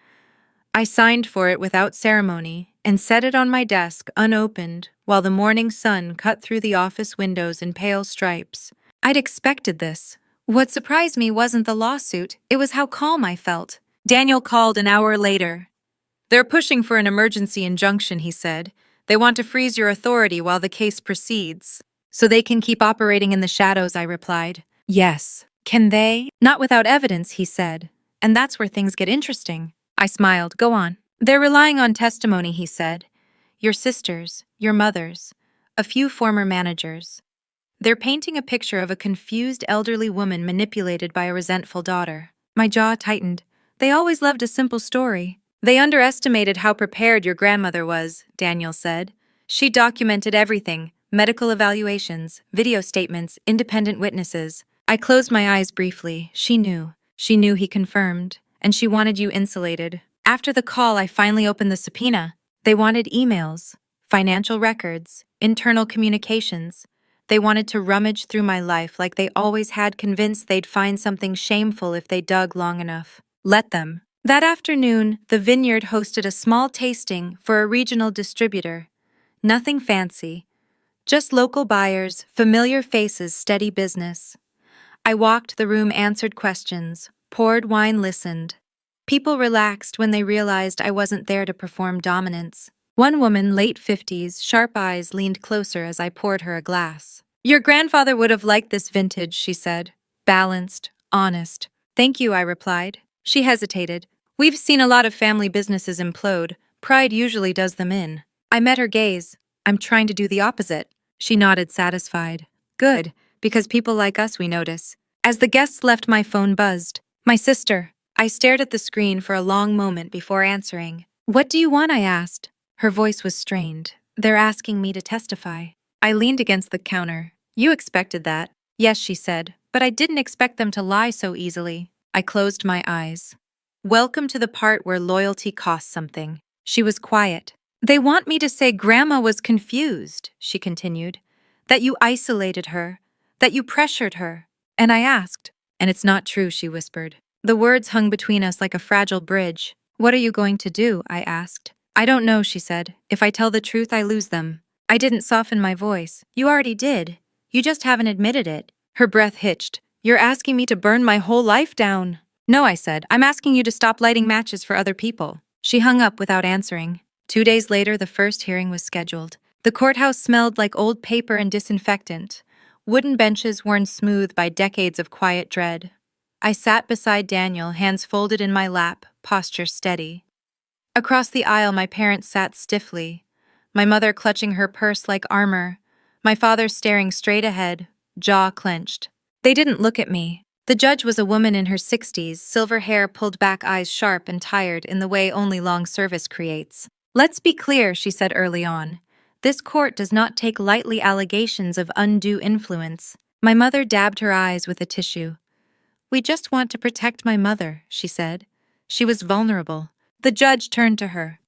I signed for it without ceremony and set it on my desk, unopened, while the morning sun cut through the office windows in pale stripes. I'd expected this. What surprised me wasn't the lawsuit, it was how calm I felt. Daniel called an hour later. "They're pushing for an emergency injunction," he said. "They want to freeze your authority while the case proceeds." "So they can keep operating in the shadows," I replied. "Yes." "Can they?" "Not without evidence," he said. "And that's where things get interesting." I smiled. "Go on." "They're relying on testimony," he said. "Your sisters, your mothers, a few former managers. They're painting a picture of a confused elderly woman manipulated by a resentful daughter." My jaw tightened. "They always loved a simple story." "They underestimated how prepared your grandmother was," Daniel said. "She documented everything, medical evaluations, video statements, independent witnesses." I closed my eyes briefly. She knew. She knew, he confirmed. "And she wanted you insulated." After the call, I finally opened the subpoena. They wanted emails, financial records, internal communications. They wanted to rummage through my life like they always had, convinced they'd find something shameful if they dug long enough. Let them. That afternoon, the vineyard hosted a small tasting for a regional distributor. Nothing fancy. Just local buyers, familiar faces, steady business. I walked the room, answered questions, poured wine, listened. People relaxed when they realized I wasn't there to perform dominance. One woman, late 50s, sharp eyes, leaned closer as I poured her a glass. "Your grandfather would have liked this vintage," she said. "Balanced, honest." "Thank you," I replied. She hesitated. "We've seen a lot of family businesses implode. Pride usually does them in." I met her gaze. "I'm trying to do the opposite." She nodded, satisfied. "Good, because people like us, we notice." As the guests left, my phone buzzed. "My sister." I stared at the screen for a long moment before answering. "What do you want?" I asked. Her voice was strained. "They're asking me to testify." I leaned against the counter. "You expected that." "Yes," she said, "but I didn't expect them to lie so easily." I closed my eyes. "Welcome to the part where loyalty costs something." She was quiet. "They want me to say Grandma was confused," she continued. "That you isolated her, that you pressured her." And I asked. "And it's not true," she whispered. The words hung between us like a fragile bridge. "What are you going to do?" I asked. "I don't know," she said. "If I tell the truth, I lose them." I didn't soften my voice. "You already did. You just haven't admitted it." Her breath hitched. "You're asking me to burn my whole life down." "No," I said. "I'm asking you to stop lighting matches for other people." She hung up without answering. 2 days later, the first hearing was scheduled. The courthouse smelled like old paper and disinfectant. Wooden benches worn smooth by decades of quiet dread. I sat beside Daniel, hands folded in my lap, posture steady. Across the aisle, my parents sat stiffly, my mother clutching her purse like armor, my father staring straight ahead, jaw clenched. They didn't look at me. The judge was a woman in her 60s, silver hair pulled back, eyes sharp and tired in the way only long service creates. "Let's be clear," she said early on. "This court does not take lightly allegations of undue influence." My mother dabbed her eyes with a tissue. "We just want to protect my mother," she said. She was vulnerable. The judge turned to her.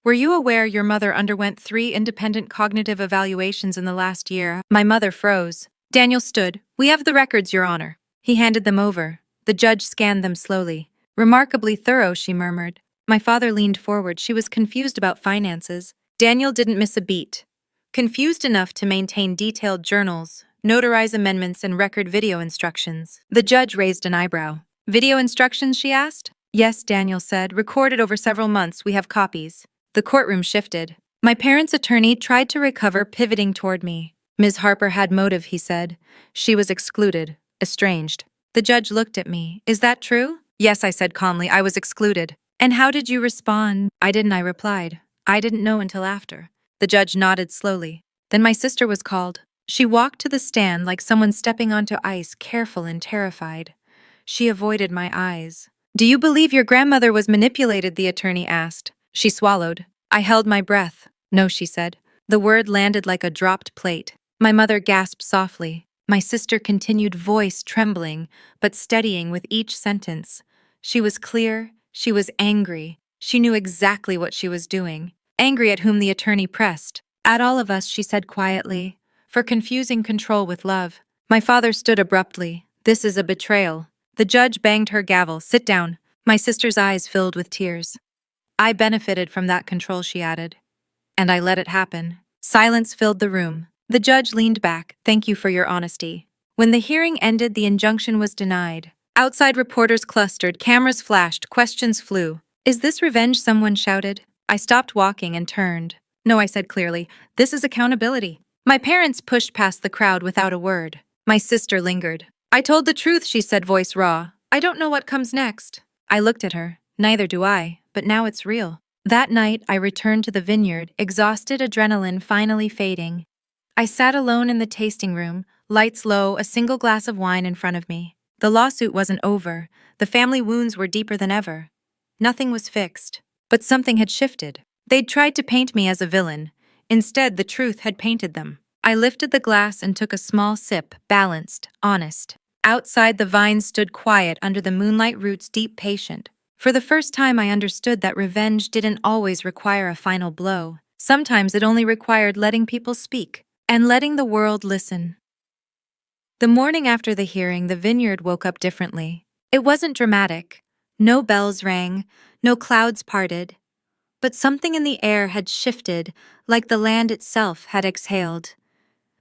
"Were you aware your mother underwent 3 independent cognitive evaluations in the last year?" My mother froze. Daniel stood. "We have the records, Your Honor." He handed them over. The judge scanned them slowly. "Remarkably thorough," she murmured. My father leaned forward. She was confused about finances. Daniel didn't miss a beat. Confused enough to maintain detailed journals, notarize amendments, and record video instructions. The judge raised an eyebrow. "Video instructions?" she asked. "Yes," Daniel said. "Recorded over several months. We have copies." The courtroom shifted. My parents' attorney tried to recover, pivoting toward me. "Ms. Harper had motive," he said. "She was excluded, estranged." The judge looked at me. "Is that true?" "Yes," I said calmly. "I was excluded." "And how did you respond?" I replied. "I didn't know until after." The judge nodded slowly. Then my sister was called. She walked to the stand like someone stepping onto ice, careful and terrified. She avoided my eyes. "Do you believe your grandmother was manipulated?" the attorney asked. She swallowed. I held my breath. "No," she said. The word landed like a dropped plate. My mother gasped softly. My sister continued, voice trembling, but steadying with each sentence. She was clear. She was angry. She knew exactly what she was doing. Angry at whom the attorney pressed. "At all of us," she said quietly, "for confusing control with love." My father stood abruptly. "This is a betrayal." The judge banged her gavel. "Sit down." My sister's eyes filled with tears. "I benefited from that control," she added. "And I let it happen." Silence filled the room. The judge leaned back. "Thank you for your honesty." When the hearing ended, the injunction was denied. Outside, reporters clustered, cameras flashed, questions flew. "Is this revenge?" someone shouted. I stopped walking and turned. "No," I said clearly. "This is accountability." My parents pushed past the crowd without a word. My sister lingered. "I told the truth," she said, voice raw. "I don't know what comes next." I looked at her. "Neither do I, but now it's real." That night, I returned to the vineyard, exhausted, adrenaline finally fading. I sat alone in the tasting room, lights low, a single glass of wine in front of me. The lawsuit wasn't over. The family wounds were deeper than ever. Nothing was fixed. But something had shifted. They'd tried to paint me as a villain. Instead, the truth had painted them. I lifted the glass and took a small sip, balanced, honest. Outside, the vines stood quiet under the moonlight, roots deep, patient. For the first time, I understood that revenge didn't always require a final blow. Sometimes it only required letting people speak, and letting the world listen. The morning after the hearing, the vineyard woke up differently. It wasn't dramatic. No bells rang, no clouds parted. But something in the air had shifted, like the land itself had exhaled.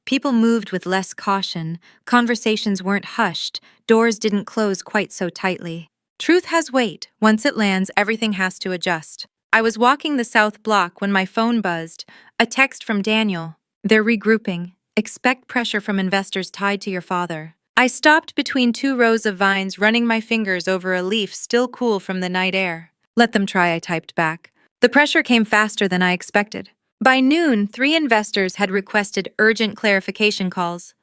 People moved with less caution, conversations weren't hushed, doors didn't close quite so tightly. Truth has weight. Once it lands, everything has to adjust. I was walking the south block when my phone buzzed, a text from Daniel. "They're regrouping. Expect pressure from investors tied to your father." I stopped between 2 rows of vines, running my fingers over a leaf still cool from the night air. "Let them try," I typed back. The pressure came faster than I expected. By noon, 3 investors had requested urgent clarification calls.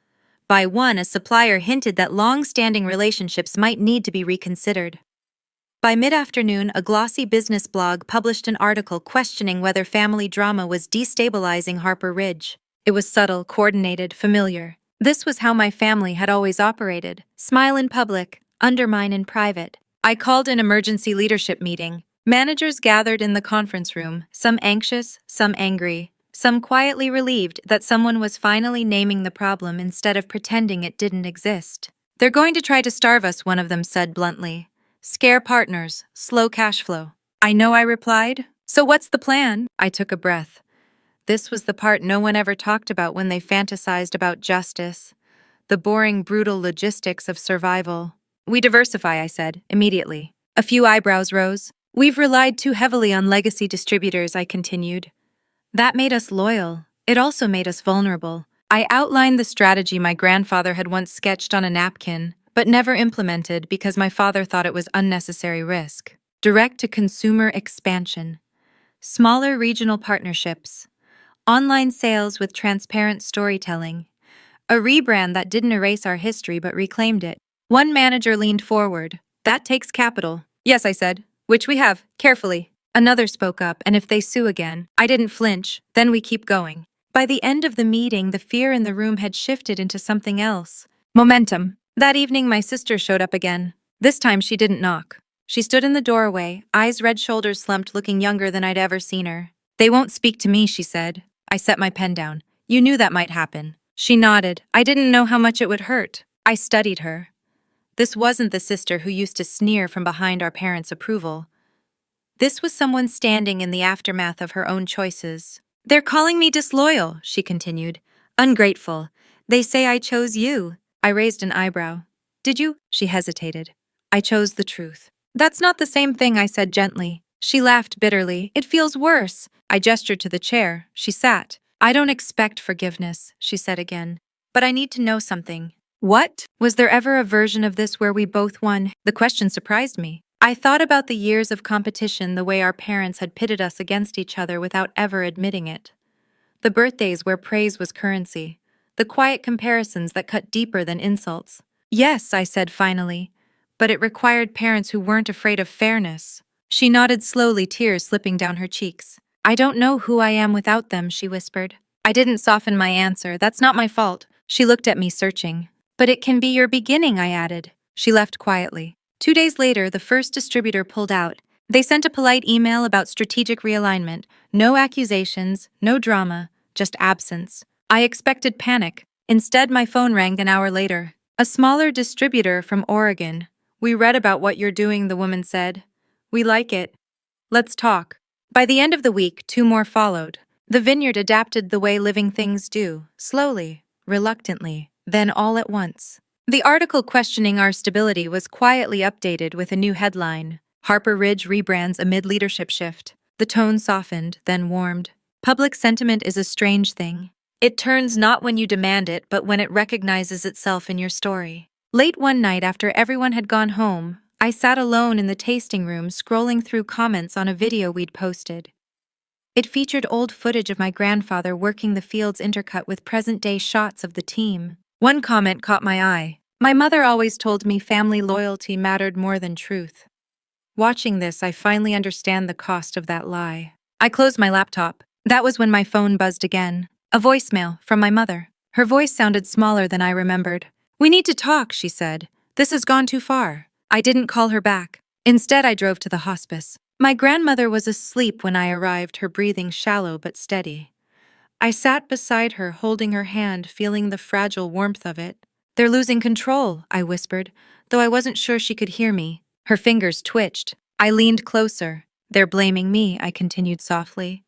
By 1, a supplier hinted that long-standing relationships might need to be reconsidered. By mid-afternoon, a glossy business blog published an article questioning whether FamilyDrama was destabilizing Harper Ridge. It was subtle, coordinated, familiar. This was how my family had always operated: smile in public, undermine in private. I called an emergency leadership meeting. Managers gathered in the conference room, some anxious, some angry, some quietly relieved that someone was finally naming the problem instead of pretending it didn't exist. "They're going to try to starve us," one of them said bluntly. "Scare partners, slow cash flow." "I know," I replied. "So what's the plan?" I took a breath. This was the part no one ever talked about when they fantasized about justice. The boring, brutal logistics of survival. "We diversify," I said, immediately. A few eyebrows rose. "We've relied too heavily on legacy distributors," I continued. "That made us loyal. It also made us vulnerable." I outlined the strategy my grandfather had once sketched on a napkin, but never implemented because my father thought it was unnecessary risk. Direct-to-consumer expansion, smaller regional partnerships, online sales with transparent storytelling, a rebrand that didn't erase our history but reclaimed it. One manager leaned forward. That takes capital. Yes, I said. Which we have, carefully. Another spoke up, and if they sue again, I didn't flinch. Then we keep going. By the end of the meeting, the fear in the room had shifted into something else. Momentum. That evening, my sister showed up again. This time, she didn't knock. She stood in the doorway, eyes red, shoulders slumped, looking younger than I'd ever seen her. They won't speak to me, she said. I set my pen down. You knew that might happen. She nodded. I didn't know how much it would hurt. I studied her. This wasn't the sister who used to sneer from behind our parents' approval. This was someone standing in the aftermath of her own choices. They're calling me disloyal, she continued. Ungrateful. They say I chose you. I raised an eyebrow. Did you? She hesitated. I chose the truth. That's not the same thing, I said gently. She laughed bitterly. It feels worse. I gestured to the chair. She sat. I don't expect forgiveness, she said again. But I need to know something. What? Was there ever a version of this where we both won? The question surprised me. I thought about the years of competition, the way our parents had pitted us against each other without ever admitting it. The birthdays where praise was currency. The quiet comparisons that cut deeper than insults. Yes, I said finally. But it required parents who weren't afraid of fairness. She nodded slowly, tears slipping down her cheeks. I don't know who I am without them, she whispered. I didn't soften my answer. That's not my fault. She looked at me, searching. But it can be your beginning, I added. She left quietly. 2 days later, the first distributor pulled out. They sent a polite email about strategic realignment. No accusations, no drama, just absence. I expected panic. Instead, my phone rang an hour later. A smaller distributor from Oregon. We read about what you're doing, the woman said. We like it. Let's talk. By the end of the week, 2 more followed. The vineyard adapted the way living things do, slowly, reluctantly, then all at once. The article questioning our stability was quietly updated with a new headline. Harper Ridge rebrands amid leadership shift. The tone softened, then warmed. Public sentiment is a strange thing. It turns not when you demand it, but when it recognizes itself in your story. Late one night after everyone had gone home, I sat alone in the tasting room scrolling through comments on a video we'd posted. It featured old footage of my grandfather working the fields intercut with present-day shots of the team. One comment caught my eye. My mother always told me family loyalty mattered more than truth. Watching this, I finally understand the cost of that lie. I closed my laptop. That was when my phone buzzed again. A voicemail from my mother. Her voice sounded smaller than I remembered. We need to talk, she said. This has gone too far. I didn't call her back. Instead, I drove to the hospice. My grandmother was asleep when I arrived, her breathing shallow but steady. I sat beside her, holding her hand, feeling the fragile warmth of it. They're losing control, I whispered, though I wasn't sure she could hear me. Her fingers twitched. I leaned closer. They're blaming me, I continued softly.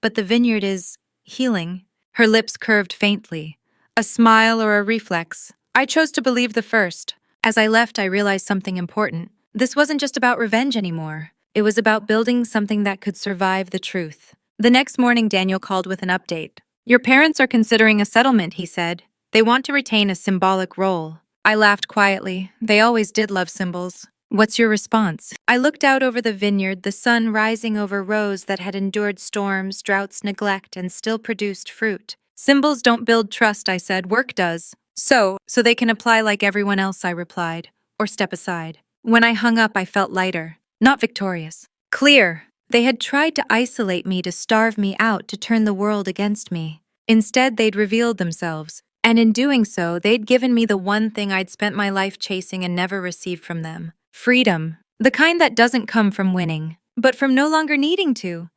But the vineyard is healing. Her lips curved faintly. A smile or a reflex. I chose to believe the first. As I left, I realized something important. This wasn't just about revenge anymore. It was about building something that could survive the truth. The next morning, Daniel called with an update. Your parents are considering a settlement, he said. They want to retain a symbolic role. I laughed quietly. They always did love symbols. What's your response? I looked out over the vineyard, the sun rising over rows that had endured storms, droughts, neglect, and still produced fruit. Symbols don't build trust, I said. Work does. So they can apply like everyone else, I replied. Or step aside. When I hung up, I felt lighter. Not victorious. Clear. They had tried to isolate me, to starve me out, to turn the world against me. Instead, they'd revealed themselves. And in doing so, they'd given me the one thing I'd spent my life chasing and never received from them. Freedom. The kind that doesn't come from winning, but from no longer needing to.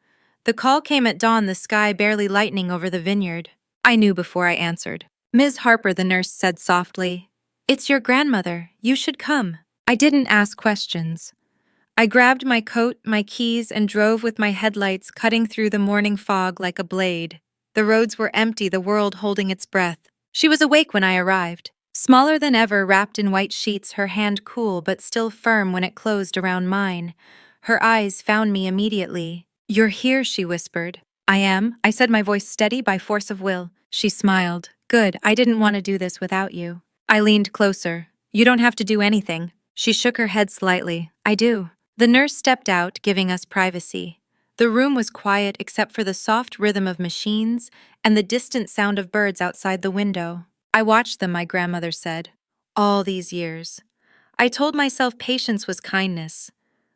The call came at dawn, the sky barely lightening over the vineyard. I knew before I answered. Ms. Harper, the nurse said softly. It's your grandmother. You should come. I didn't ask questions. I grabbed my coat, my keys, and drove with my headlights cutting through the morning fog like a blade. The roads were empty, the world holding its breath. She was awake when I arrived. Smaller than ever, wrapped in white sheets, her hand cool but still firm when it closed around mine. Her eyes found me immediately. You're here, she whispered. I am, I said, my voice steady by force of will. She smiled. Good, I didn't want to do this without you. I leaned closer. You don't have to do anything. She shook her head slightly. I do. The nurse stepped out, giving us privacy. The room was quiet except for the soft rhythm of machines and the distant sound of birds outside the window. I watched them, my grandmother said. All these years. I told myself patience was kindness,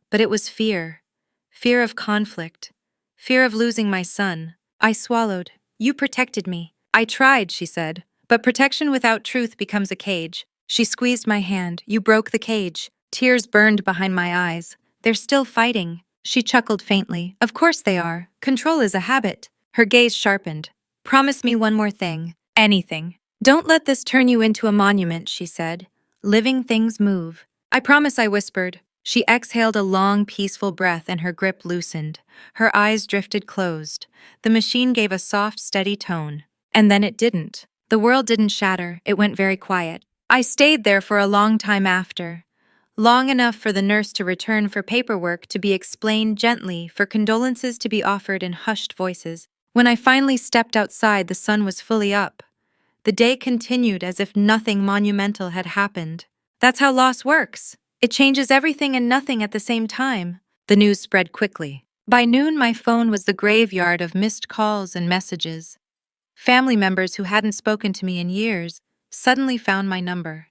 but it was fear. Fear of conflict. Fear of losing my son. I swallowed. You protected me. I tried, she said. But protection without truth becomes a cage. She squeezed my hand. You broke the cage. Tears burned behind my eyes. They're still fighting. She chuckled faintly. Of course they are. Control is a habit. Her gaze sharpened. Promise me one more thing. Anything. Don't let this turn you into a monument, she said. Living things move. I promise, I whispered. She exhaled a long, peaceful breath and her grip loosened. Her eyes drifted closed. The machine gave a soft, steady tone. And then it didn't. The world didn't shatter. It went very quiet. I stayed there for a long time after. Long enough for the nurse to return, for paperwork to be explained gently, for condolences to be offered in hushed voices. When I finally stepped outside, the sun was fully up. The day continued as if nothing monumental had happened. That's how loss works. It changes everything and nothing at the same time. The news spread quickly. By noon, my phone was the graveyard of missed calls and messages. Family members who hadn't spoken to me in years suddenly found my number.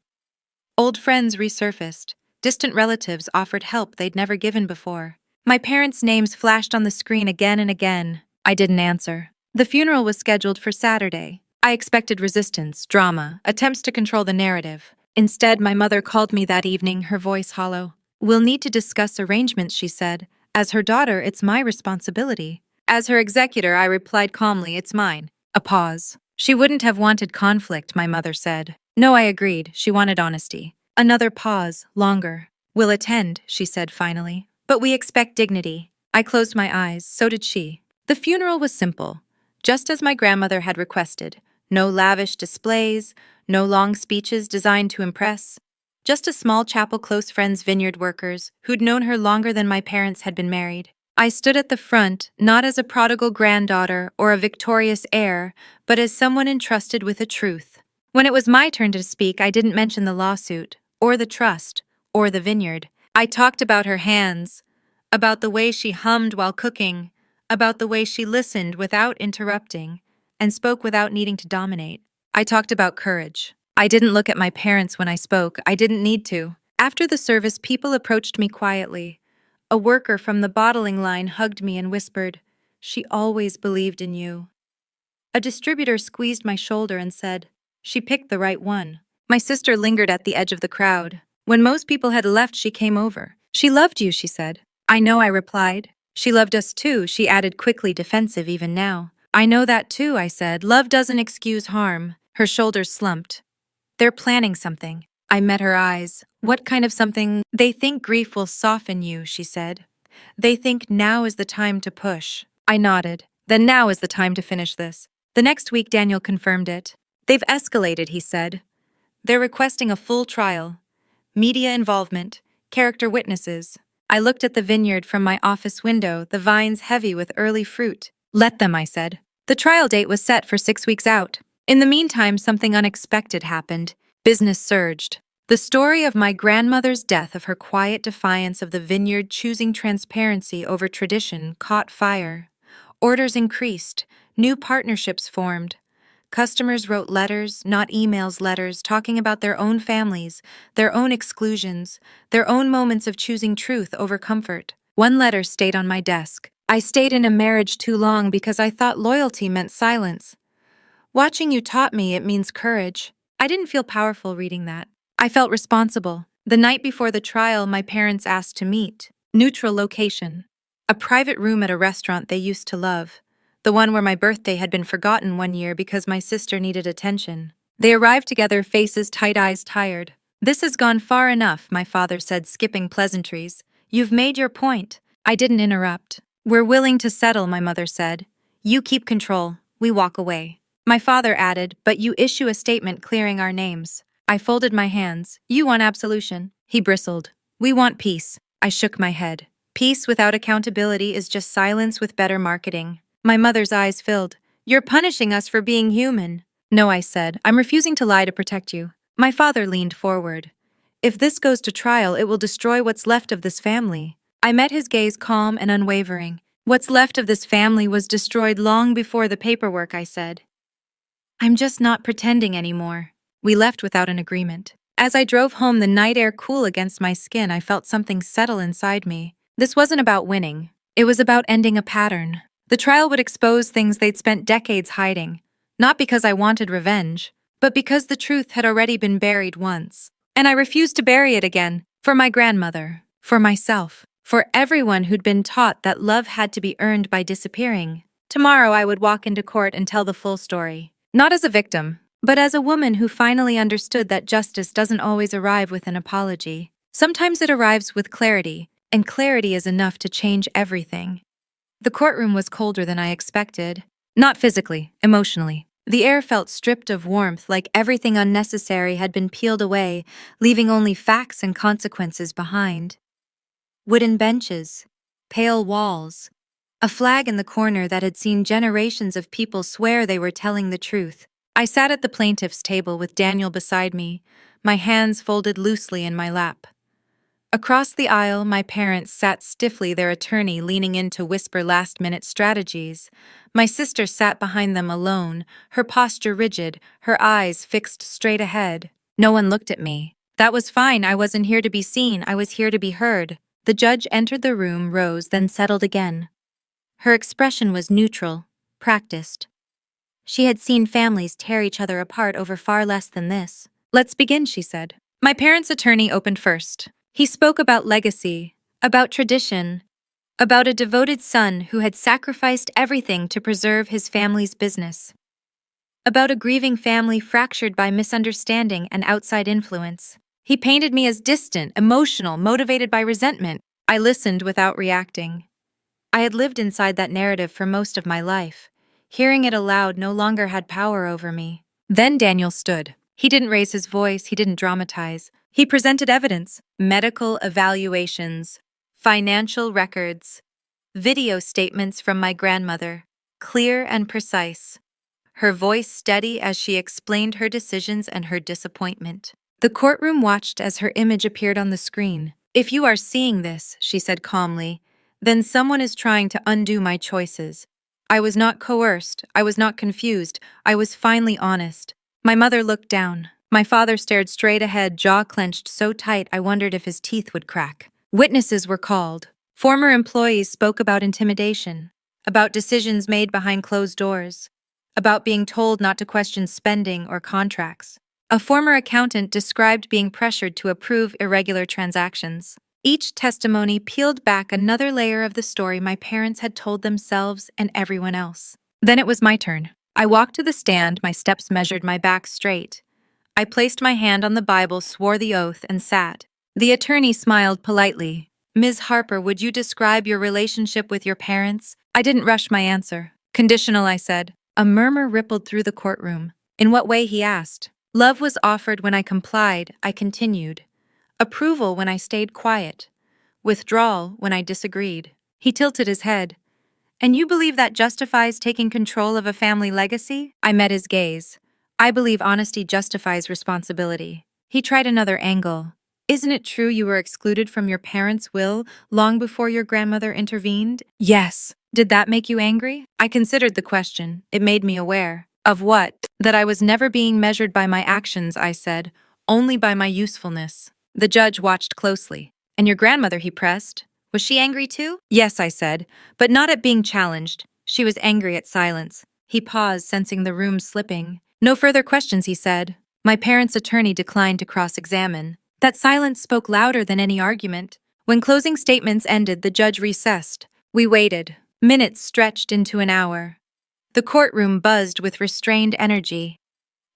Old friends resurfaced. Distant relatives offered help they'd never given before. My parents' names flashed on the screen again and again. I didn't answer. The funeral was scheduled for Saturday. I expected resistance, drama, attempts to control the narrative. Instead, my mother called me that evening, her voice hollow. We'll need to discuss arrangements, she said. As her daughter, it's my responsibility. As her executor, I replied calmly, it's mine. A pause. She wouldn't have wanted conflict, my mother said. No, I agreed. She wanted honesty. Another pause, longer. We'll attend, she said finally. But we expect dignity. I closed my eyes, so did she. The funeral was simple, just as my grandmother had requested. No lavish displays, no long speeches designed to impress. Just a small chapel, close friends, vineyard workers, who'd known her longer than my parents had been married. I stood at the front, not as a prodigal granddaughter or a victorious heir, but as someone entrusted with a truth. When it was my turn to speak, I didn't mention the lawsuit, or the trust, or the vineyard. I talked about her hands, about the way she hummed while cooking, about the way she listened without interrupting, and spoke without needing to dominate. I talked about courage. I didn't look at my parents when I spoke. I didn't need to. After the service, people approached me quietly. A worker from the bottling line hugged me and whispered, "She always believed in you." A distributor squeezed my shoulder and said, "She picked the right one." My sister lingered at the edge of the crowd. When most people had left, she came over. "She loved you," she said. "I know," I replied. "She loved us too," she added quickly, defensive even now. "I know that too," I said. "Love doesn't excuse harm." Her shoulders slumped. "They're planning something." I met her eyes. "What kind of something?" "They think grief will soften you," she said. "They think now is the time to push." I nodded. "Then now is the time to finish this." The next week, Daniel confirmed it. "They've escalated," he said. "They're requesting a full trial. Media involvement, character witnesses." I looked at the vineyard from my office window, the vines heavy with early fruit. "Let them," I said. The trial date was set for 6 weeks out. In the meantime, something unexpected happened. Business surged. The story of my grandmother's death, of her quiet defiance of the vineyard choosing transparency over tradition, caught fire. Orders increased. New partnerships formed. Customers wrote letters, not emails, letters, talking about their own families, their own exclusions, their own moments of choosing truth over comfort. One letter stayed on my desk. "I stayed in a marriage too long because I thought loyalty meant silence. Watching you taught me it means courage." I didn't feel powerful reading that. I felt responsible. The night before the trial, my parents asked to meet. Neutral location. A private room at a restaurant they used to love. The one where my birthday had been forgotten one year because my sister needed attention. They arrived together, faces tight, eyes tired. "This has gone far enough," my father said, skipping pleasantries. "You've made your point." I didn't interrupt. "We're willing to settle," my mother said. "You keep control. We walk away." My father added, "But you issue a statement clearing our names." I folded my hands. "You want absolution?" He bristled. "We want peace." I shook my head. "Peace without accountability is just silence with better marketing." My mother's eyes filled. "You're punishing us for being human." "No," I said. "I'm refusing to lie to protect you." My father leaned forward. If this goes to trial, it will destroy what's left of this family. I met his gaze calm and unwavering. What's left of this family was destroyed long before the paperwork, I said. I'm just not pretending anymore. We left without an agreement. As I drove home, the night air cool against my skin, I felt something settle inside me. This wasn't about winning. It was about ending a pattern. The trial would expose things they'd spent decades hiding. Not because I wanted revenge, but because the truth had already been buried once. And I refused to bury it again. For my grandmother. For myself. For everyone who'd been taught that love had to be earned by disappearing. Tomorrow I would walk into court and tell the full story. Not as a victim, but as a woman who finally understood that justice doesn't always arrive with an apology. Sometimes it arrives with clarity, and clarity is enough to change everything. The courtroom was colder than I expected. Not physically, emotionally. The air felt stripped of warmth, like everything unnecessary had been peeled away, leaving only facts and consequences behind. Wooden benches, pale walls, a flag in the corner that had seen generations of people swear they were telling the truth. I sat at the plaintiff's table with Daniel beside me, my hands folded loosely in my lap. Across the aisle, my parents sat stiffly, their attorney leaning in to whisper last-minute strategies. My sister sat behind them alone, her posture rigid, her eyes fixed straight ahead. No one looked at me. That was fine. I wasn't here to be seen. I was here to be heard. The judge entered the room, rose, then settled again. Her expression was neutral, practiced. She had seen families tear each other apart over far less than this. Let's begin, she said. My parents' attorney opened first. He spoke about legacy, about tradition, about a devoted son who had sacrificed everything to preserve his family's business, about a grieving family fractured by misunderstanding and outside influence. He painted me as distant, emotional, motivated by resentment. I listened without reacting. I had lived inside that narrative for most of my life. Hearing it aloud no longer had power over me. Then Daniel stood. He didn't raise his voice, he didn't dramatize. He presented evidence, medical evaluations, financial records, video statements from my grandmother, clear and precise. Her voice steady as she explained her decisions and her disappointment. The courtroom watched as her image appeared on the screen. If you are seeing this, she said calmly, then someone is trying to undo my choices. I was not coerced, I was not confused, I was finally honest. My mother looked down. My father stared straight ahead, jaw clenched so tight I wondered if his teeth would crack. Witnesses were called. Former employees spoke about intimidation, about decisions made behind closed doors, about being told not to question spending or contracts. A former accountant described being pressured to approve irregular transactions. Each testimony peeled back another layer of the story my parents had told themselves and everyone else. Then it was my turn. I walked to the stand, my steps measured, my back straight. I placed my hand on the Bible, swore the oath, and sat. The attorney smiled politely. Ms. Harper, would you describe your relationship with your parents? I didn't rush my answer. Conditional, I said. A murmur rippled through the courtroom. In what way, he asked. Love was offered when I complied, I continued. Approval when I stayed quiet. Withdrawal when I disagreed. He tilted his head. And you believe that justifies taking control of a family legacy? I met his gaze. I believe honesty justifies responsibility. He tried another angle. Isn't it true you were excluded from your parents' will long before your grandmother intervened? Yes. Did that make you angry? I considered the question. It made me aware. Of what? That I was never being measured by my actions, I said, only by my usefulness. The judge watched closely. And your grandmother, he pressed. Was she angry too? Yes, I said, but not at being challenged. She was angry at silence. He paused, sensing the room slipping. No further questions, he said. My parents' attorney declined to cross-examine. That silence spoke louder than any argument. When closing statements ended, the judge recessed. We waited. Minutes stretched into an hour. The courtroom buzzed with restrained energy.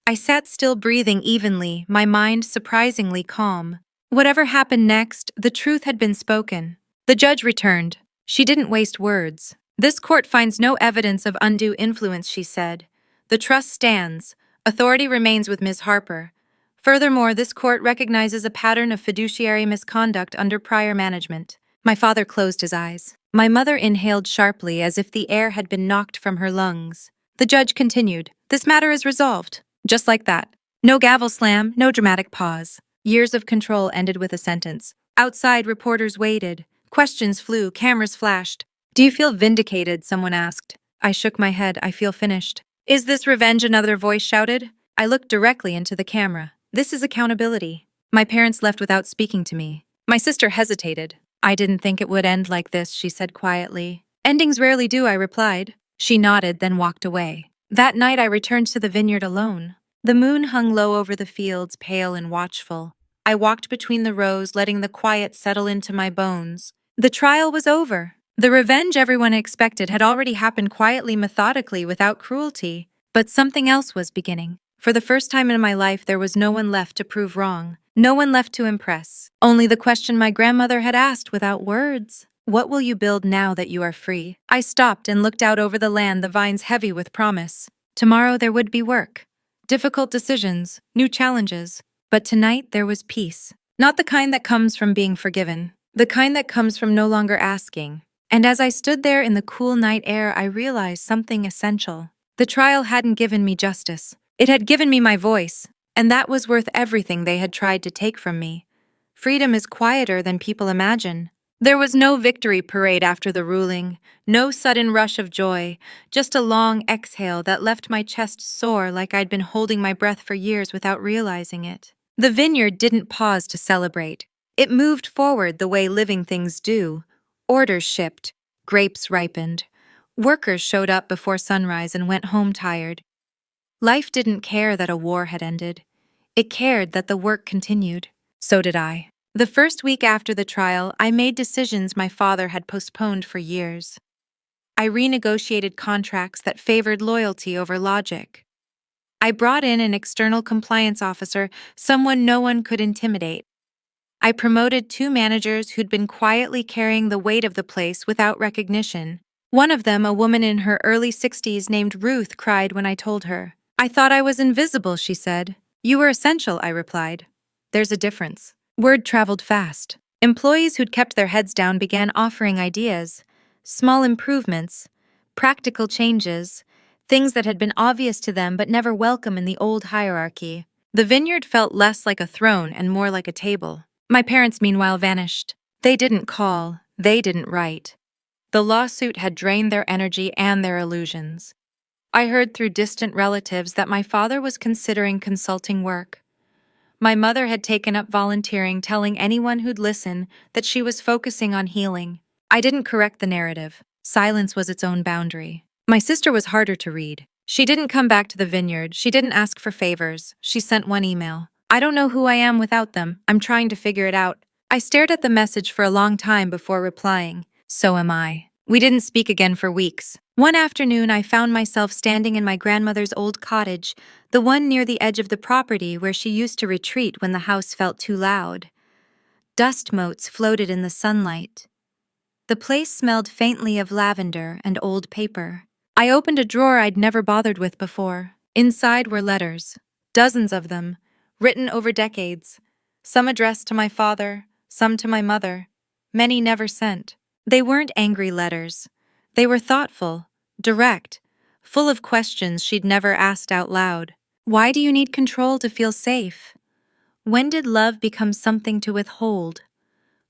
I sat still, breathing evenly, my mind surprisingly calm. Whatever happened next, the truth had been spoken. The judge returned. She didn't waste words. This court finds no evidence of undue influence, she said. The trust stands. Authority remains with Ms. Harper. Furthermore, this court recognizes a pattern of fiduciary misconduct under prior management. My father closed his eyes. My mother inhaled sharply as if the air had been knocked from her lungs. The judge continued. This matter is resolved. Just like that. No gavel slam, no dramatic pause. Years of control ended with a sentence. Outside, reporters waited. Questions flew, cameras flashed. Do you feel vindicated? Someone asked. I shook my head. I feel finished. Is this revenge? Another voice shouted. I looked directly into the camera. This is accountability. My parents left without speaking to me. My sister hesitated. I didn't think it would end like this, she said quietly. Endings rarely do, I replied. She nodded, then walked away. That night I returned to the vineyard alone. The moon hung low over the fields, pale and watchful. I walked between the rows, letting the quiet settle into my bones. The trial was over. The revenge everyone expected had already happened quietly, methodically, without cruelty. But something else was beginning. For the first time in my life, there was no one left to prove wrong. No one left to impress. Only the question my grandmother had asked without words. What will you build now that you are free? I stopped and looked out over the land, the vines heavy with promise. Tomorrow there would be work. Difficult decisions, new challenges. But tonight there was peace. Not the kind that comes from being forgiven. The kind that comes from no longer asking. And as I stood there in the cool night air, I realized something essential. The trial hadn't given me justice. It had given me my voice. And that was worth everything they had tried to take from me. Freedom is quieter than people imagine. There was no victory parade after the ruling, no sudden rush of joy, just a long exhale that left my chest sore like I'd been holding my breath for years without realizing it. The vineyard didn't pause to celebrate. It moved forward the way living things do. Orders shipped, grapes ripened. Workers showed up before sunrise and went home tired. Life didn't care that a war had ended. It cared that the work continued. So did I. The first week after the trial, I made decisions my father had postponed for years. I renegotiated contracts that favored loyalty over logic. I brought in an external compliance officer, someone no one could intimidate. I promoted 2 managers who'd been quietly carrying the weight of the place without recognition. One of them, a woman in her early 60s named Ruth, cried when I told her. I thought I was invisible, she said. You were essential, I replied. There's a difference. Word traveled fast. Employees who'd kept their heads down began offering ideas, small improvements, practical changes, things that had been obvious to them but never welcome in the old hierarchy. The vineyard felt less like a throne and more like a table. My parents, meanwhile, vanished. They didn't call. They didn't write. The lawsuit had drained their energy and their illusions. I heard through distant relatives that my father was considering consulting work. My mother had taken up volunteering, telling anyone who'd listen that she was focusing on healing. I didn't correct the narrative. Silence was its own boundary. My sister was harder to read. She didn't come back to the vineyard. She didn't ask for favors. She sent one email. I don't know who I am without them. I'm trying to figure it out. I stared at the message for a long time before replying. So am I. We didn't speak again for weeks. One afternoon, I found myself standing in my grandmother's old cottage, the one near the edge of the property where she used to retreat when the house felt too loud. Dust motes floated in the sunlight. The place smelled faintly of lavender and old paper. I opened a drawer I'd never bothered with before. Inside were letters, dozens of them, written over decades. Some addressed to my father, some to my mother, many never sent. They weren't angry letters. They were thoughtful, direct, full of questions she'd never asked out loud. Why do you need control to feel safe? When did love become something to withhold?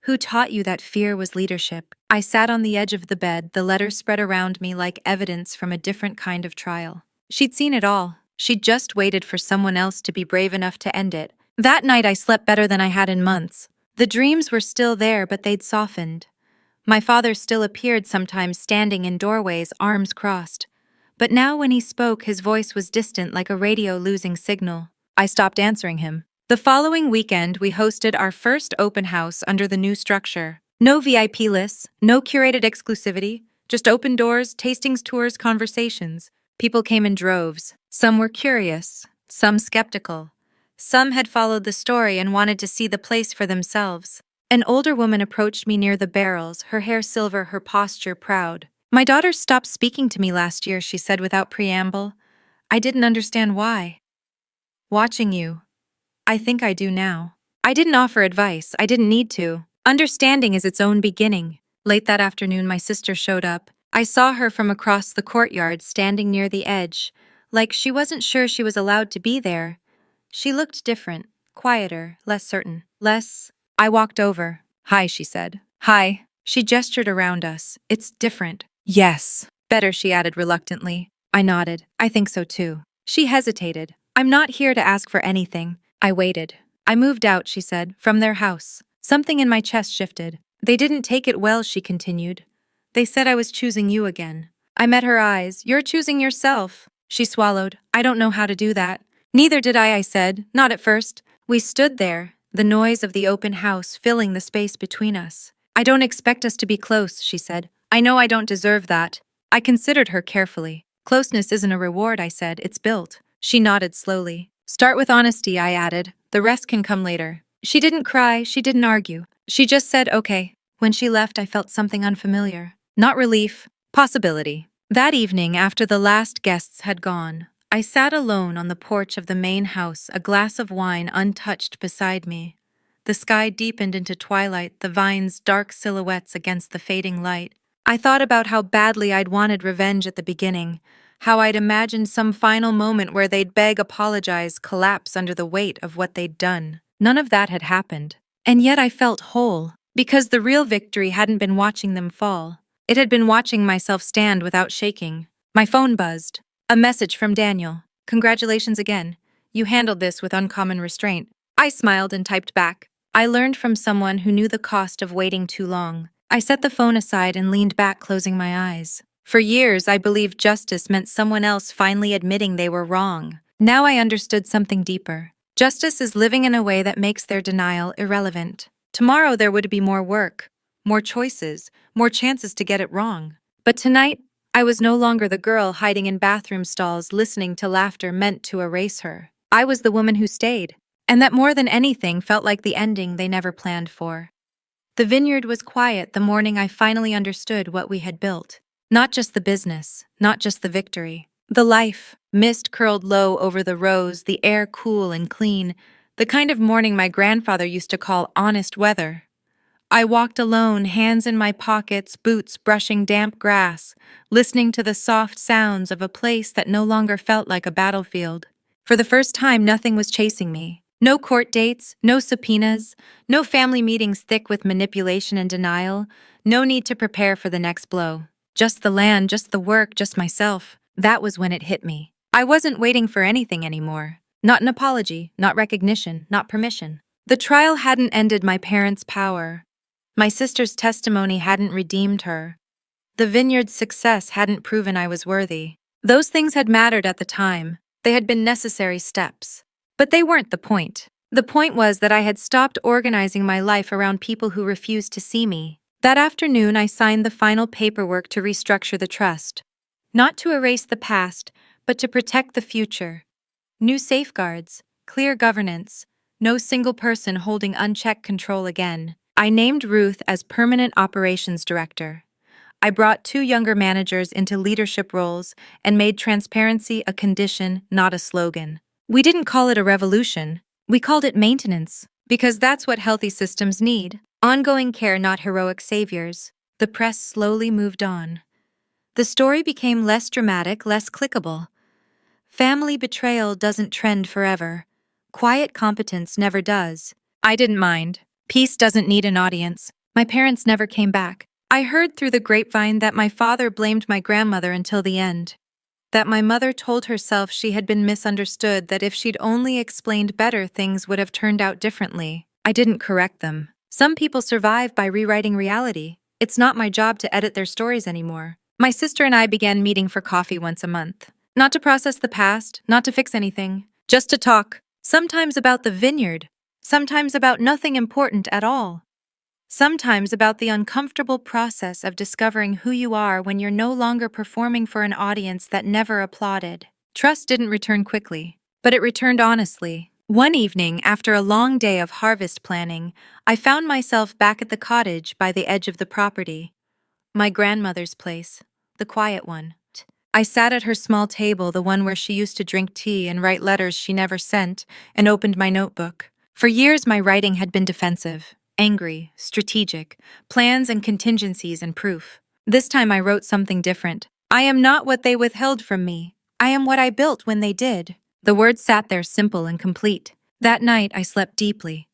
Who taught you that fear was leadership? I sat on the edge of the bed, the letters spread around me like evidence from a different kind of trial. She'd seen it all. She'd just waited for someone else to be brave enough to end it. That night I slept better than I had in months. The dreams were still there, but they'd softened. My father still appeared sometimes standing in doorways, arms crossed. But now when he spoke, his voice was distant like a radio losing signal. I stopped answering him. The following weekend, we hosted our first open house under the new structure. No VIP lists, no curated exclusivity, just open doors, tastings, tours, conversations. People came in droves. Some were curious, some skeptical. Some had followed the story and wanted to see the place for themselves. An older woman approached me near the barrels, her hair silver, her posture proud. My daughter stopped speaking to me last year, she said without preamble. I didn't understand why. Watching you, I think I do now. I didn't offer advice. I didn't need to. Understanding is its own beginning. Late that afternoon, my sister showed up. I saw her from across the courtyard, standing near the edge, like she wasn't sure she was allowed to be there. She looked different, quieter, less certain, less. I walked over. Hi, she said. Hi. She gestured around us. It's different. Yes. Better, she added reluctantly. I nodded. I think so too. She hesitated. I'm not here to ask for anything. I waited. I moved out, she said, from their house. Something in my chest shifted. They didn't take it well, she continued. They said I was choosing you again. I met her eyes. You're choosing yourself. She swallowed. I don't know how to do that. Neither did I said. Not at first. We stood there, the noise of the open house filling the space between us. I don't expect us to be close, she said. I know I don't deserve that. I considered her carefully. Closeness isn't a reward, I said. It's built. She nodded slowly. Start with honesty, I added. The rest can come later. She didn't cry. She didn't argue. She just said, okay. When she left, I felt something unfamiliar. Not relief. Possibility. That evening, after the last guests had gone, I sat alone on the porch of the main house, a glass of wine untouched beside me. The sky deepened into twilight, the vines dark silhouettes against the fading light. I thought about how badly I'd wanted revenge at the beginning, how I'd imagined some final moment where they'd beg, apologize, collapse under the weight of what they'd done. None of that had happened. And yet I felt whole, because the real victory hadn't been watching them fall. It had been watching myself stand without shaking. My phone buzzed. A message from Daniel. Congratulations again. You handled this with uncommon restraint. I smiled and typed back. I learned from someone who knew the cost of waiting too long. I set the phone aside and leaned back, closing my eyes. For years, I believed justice meant someone else finally admitting they were wrong. Now I understood something deeper. Justice is living in a way that makes their denial irrelevant. Tomorrow there would be more work, more choices, more chances to get it wrong. But tonight, I was no longer the girl hiding in bathroom stalls listening to laughter meant to erase her. I was the woman who stayed, and that more than anything felt like the ending they never planned for. The vineyard was quiet the morning I finally understood what we had built. Not just the business, not just the victory. The life. Mist curled low over the rows, the air cool and clean, the kind of morning my grandfather used to call honest weather. I walked alone, hands in my pockets, boots brushing damp grass, listening to the soft sounds of a place that no longer felt like a battlefield. For the first time, nothing was chasing me. No court dates, no subpoenas, no family meetings thick with manipulation and denial, no need to prepare for the next blow. Just the land, just the work, just myself. That was when it hit me. I wasn't waiting for anything anymore. Not an apology, not recognition, not permission. The trial hadn't ended my parents' power. My sister's testimony hadn't redeemed her. The vineyard's success hadn't proven I was worthy. Those things had mattered at the time. They had been necessary steps. But they weren't the point. The point was that I had stopped organizing my life around people who refused to see me. That afternoon, I signed the final paperwork to restructure the trust. Not to erase the past, but to protect the future. New safeguards, clear governance, no single person holding unchecked control again. I named Ruth as permanent operations director. I brought 2 younger managers into leadership roles and made transparency a condition, not a slogan. We didn't call it a revolution. We called it maintenance, because that's what healthy systems need. Ongoing care, not heroic saviors. The press slowly moved on. The story became less dramatic, less clickable. Family betrayal doesn't trend forever. Quiet competence never does. I didn't mind. Peace doesn't need an audience. My parents never came back. I heard through the grapevine that my father blamed my grandmother until the end. That my mother told herself she had been misunderstood, that if she'd only explained better, things would have turned out differently. I didn't correct them. Some people survive by rewriting reality. It's not my job to edit their stories anymore. My sister and I began meeting for coffee once a month. Not to process the past, not to fix anything. Just to talk. Sometimes about the vineyard. Sometimes about nothing important at all. Sometimes about the uncomfortable process of discovering who you are when you're no longer performing for an audience that never applauded. Trust didn't return quickly, but it returned honestly. One evening, after a long day of harvest planning, I found myself back at the cottage by the edge of the property. My grandmother's place, the quiet one. I sat at her small table, the one where she used to drink tea and write letters she never sent, and opened my notebook. For years, my writing had been defensive. Angry, strategic, plans and contingencies and proof. This time I wrote something different. I am not what they withheld from me. I am what I built when they did. The words sat there simple and complete. That night, I slept deeply.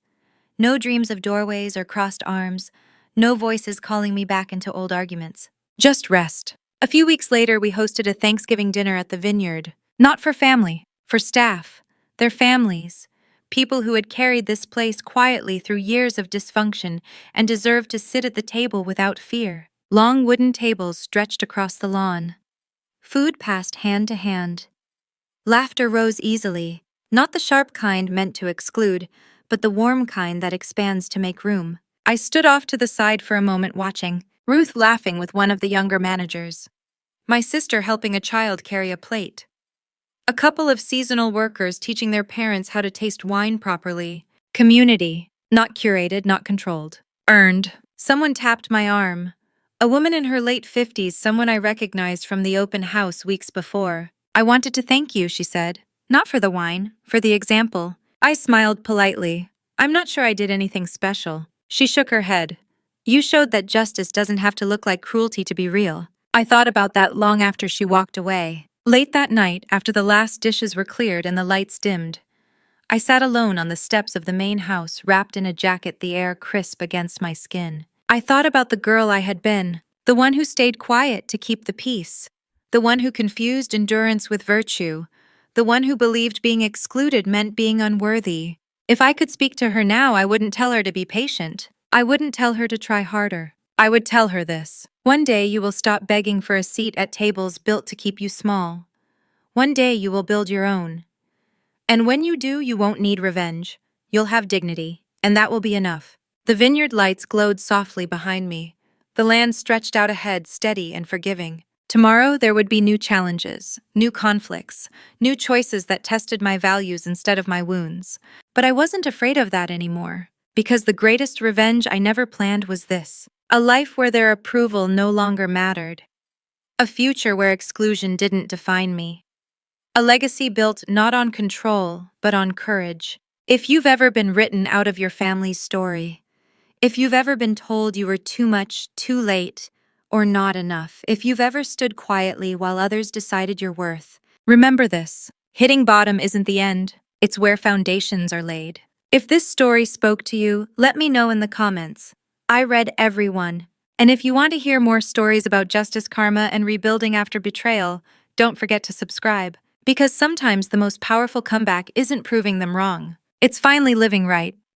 No dreams of doorways or crossed arms, no voices calling me back into old arguments. Just rest. A few weeks later, we hosted a Thanksgiving dinner at the vineyard. Not for family, for staff, their families, people who had carried this place quietly through years of dysfunction and deserved to sit at the table without fear. Long wooden tables stretched across the lawn. Food passed hand to hand. Laughter rose easily, not the sharp kind meant to exclude, but the warm kind that expands to make room. I stood off to the side for a moment watching, Ruth laughing with one of the younger managers, my sister helping a child carry a plate, a couple of seasonal workers teaching their parents how to taste wine properly. Community, not curated, not controlled. Earned. Someone tapped my arm. A woman in her late 50s, someone I recognized from the open house weeks before. "I wanted to thank you," she said. "Not for the wine, for the example." I smiled politely. "I'm not sure I did anything special." She shook her head. "You showed that justice doesn't have to look like cruelty to be real." I thought about that long after she walked away. Late that night, after the last dishes were cleared and the lights dimmed, I sat alone on the steps of the main house, wrapped in a jacket, the air crisp against my skin. I thought about the girl I had been, the one who stayed quiet to keep the peace, the one who confused endurance with virtue, the one who believed being excluded meant being unworthy. If I could speak to her now, I wouldn't tell her to be patient. I wouldn't tell her to try harder. I would tell her this: one day you will stop begging for a seat at tables built to keep you small. One day you will build your own. And when you do, you won't need revenge. You'll have dignity, and that will be enough. The vineyard lights glowed softly behind me. The land stretched out ahead, steady and forgiving. Tomorrow there would be new challenges, new conflicts, new choices that tested my values instead of my wounds. But I wasn't afraid of that anymore, because the greatest revenge I never planned was this: a life where their approval no longer mattered. A future where exclusion didn't define me. A legacy built not on control, but on courage. If you've ever been written out of your family's story, if you've ever been told you were too much, too late, or not enough, if you've ever stood quietly while others decided your worth, remember this: hitting bottom isn't the end, it's where foundations are laid. If this story spoke to you, let me know in the comments. I read every one. And if you want to hear more stories about justice, karma, and rebuilding after betrayal, don't forget to subscribe. Because sometimes the most powerful comeback isn't proving them wrong. It's finally living right.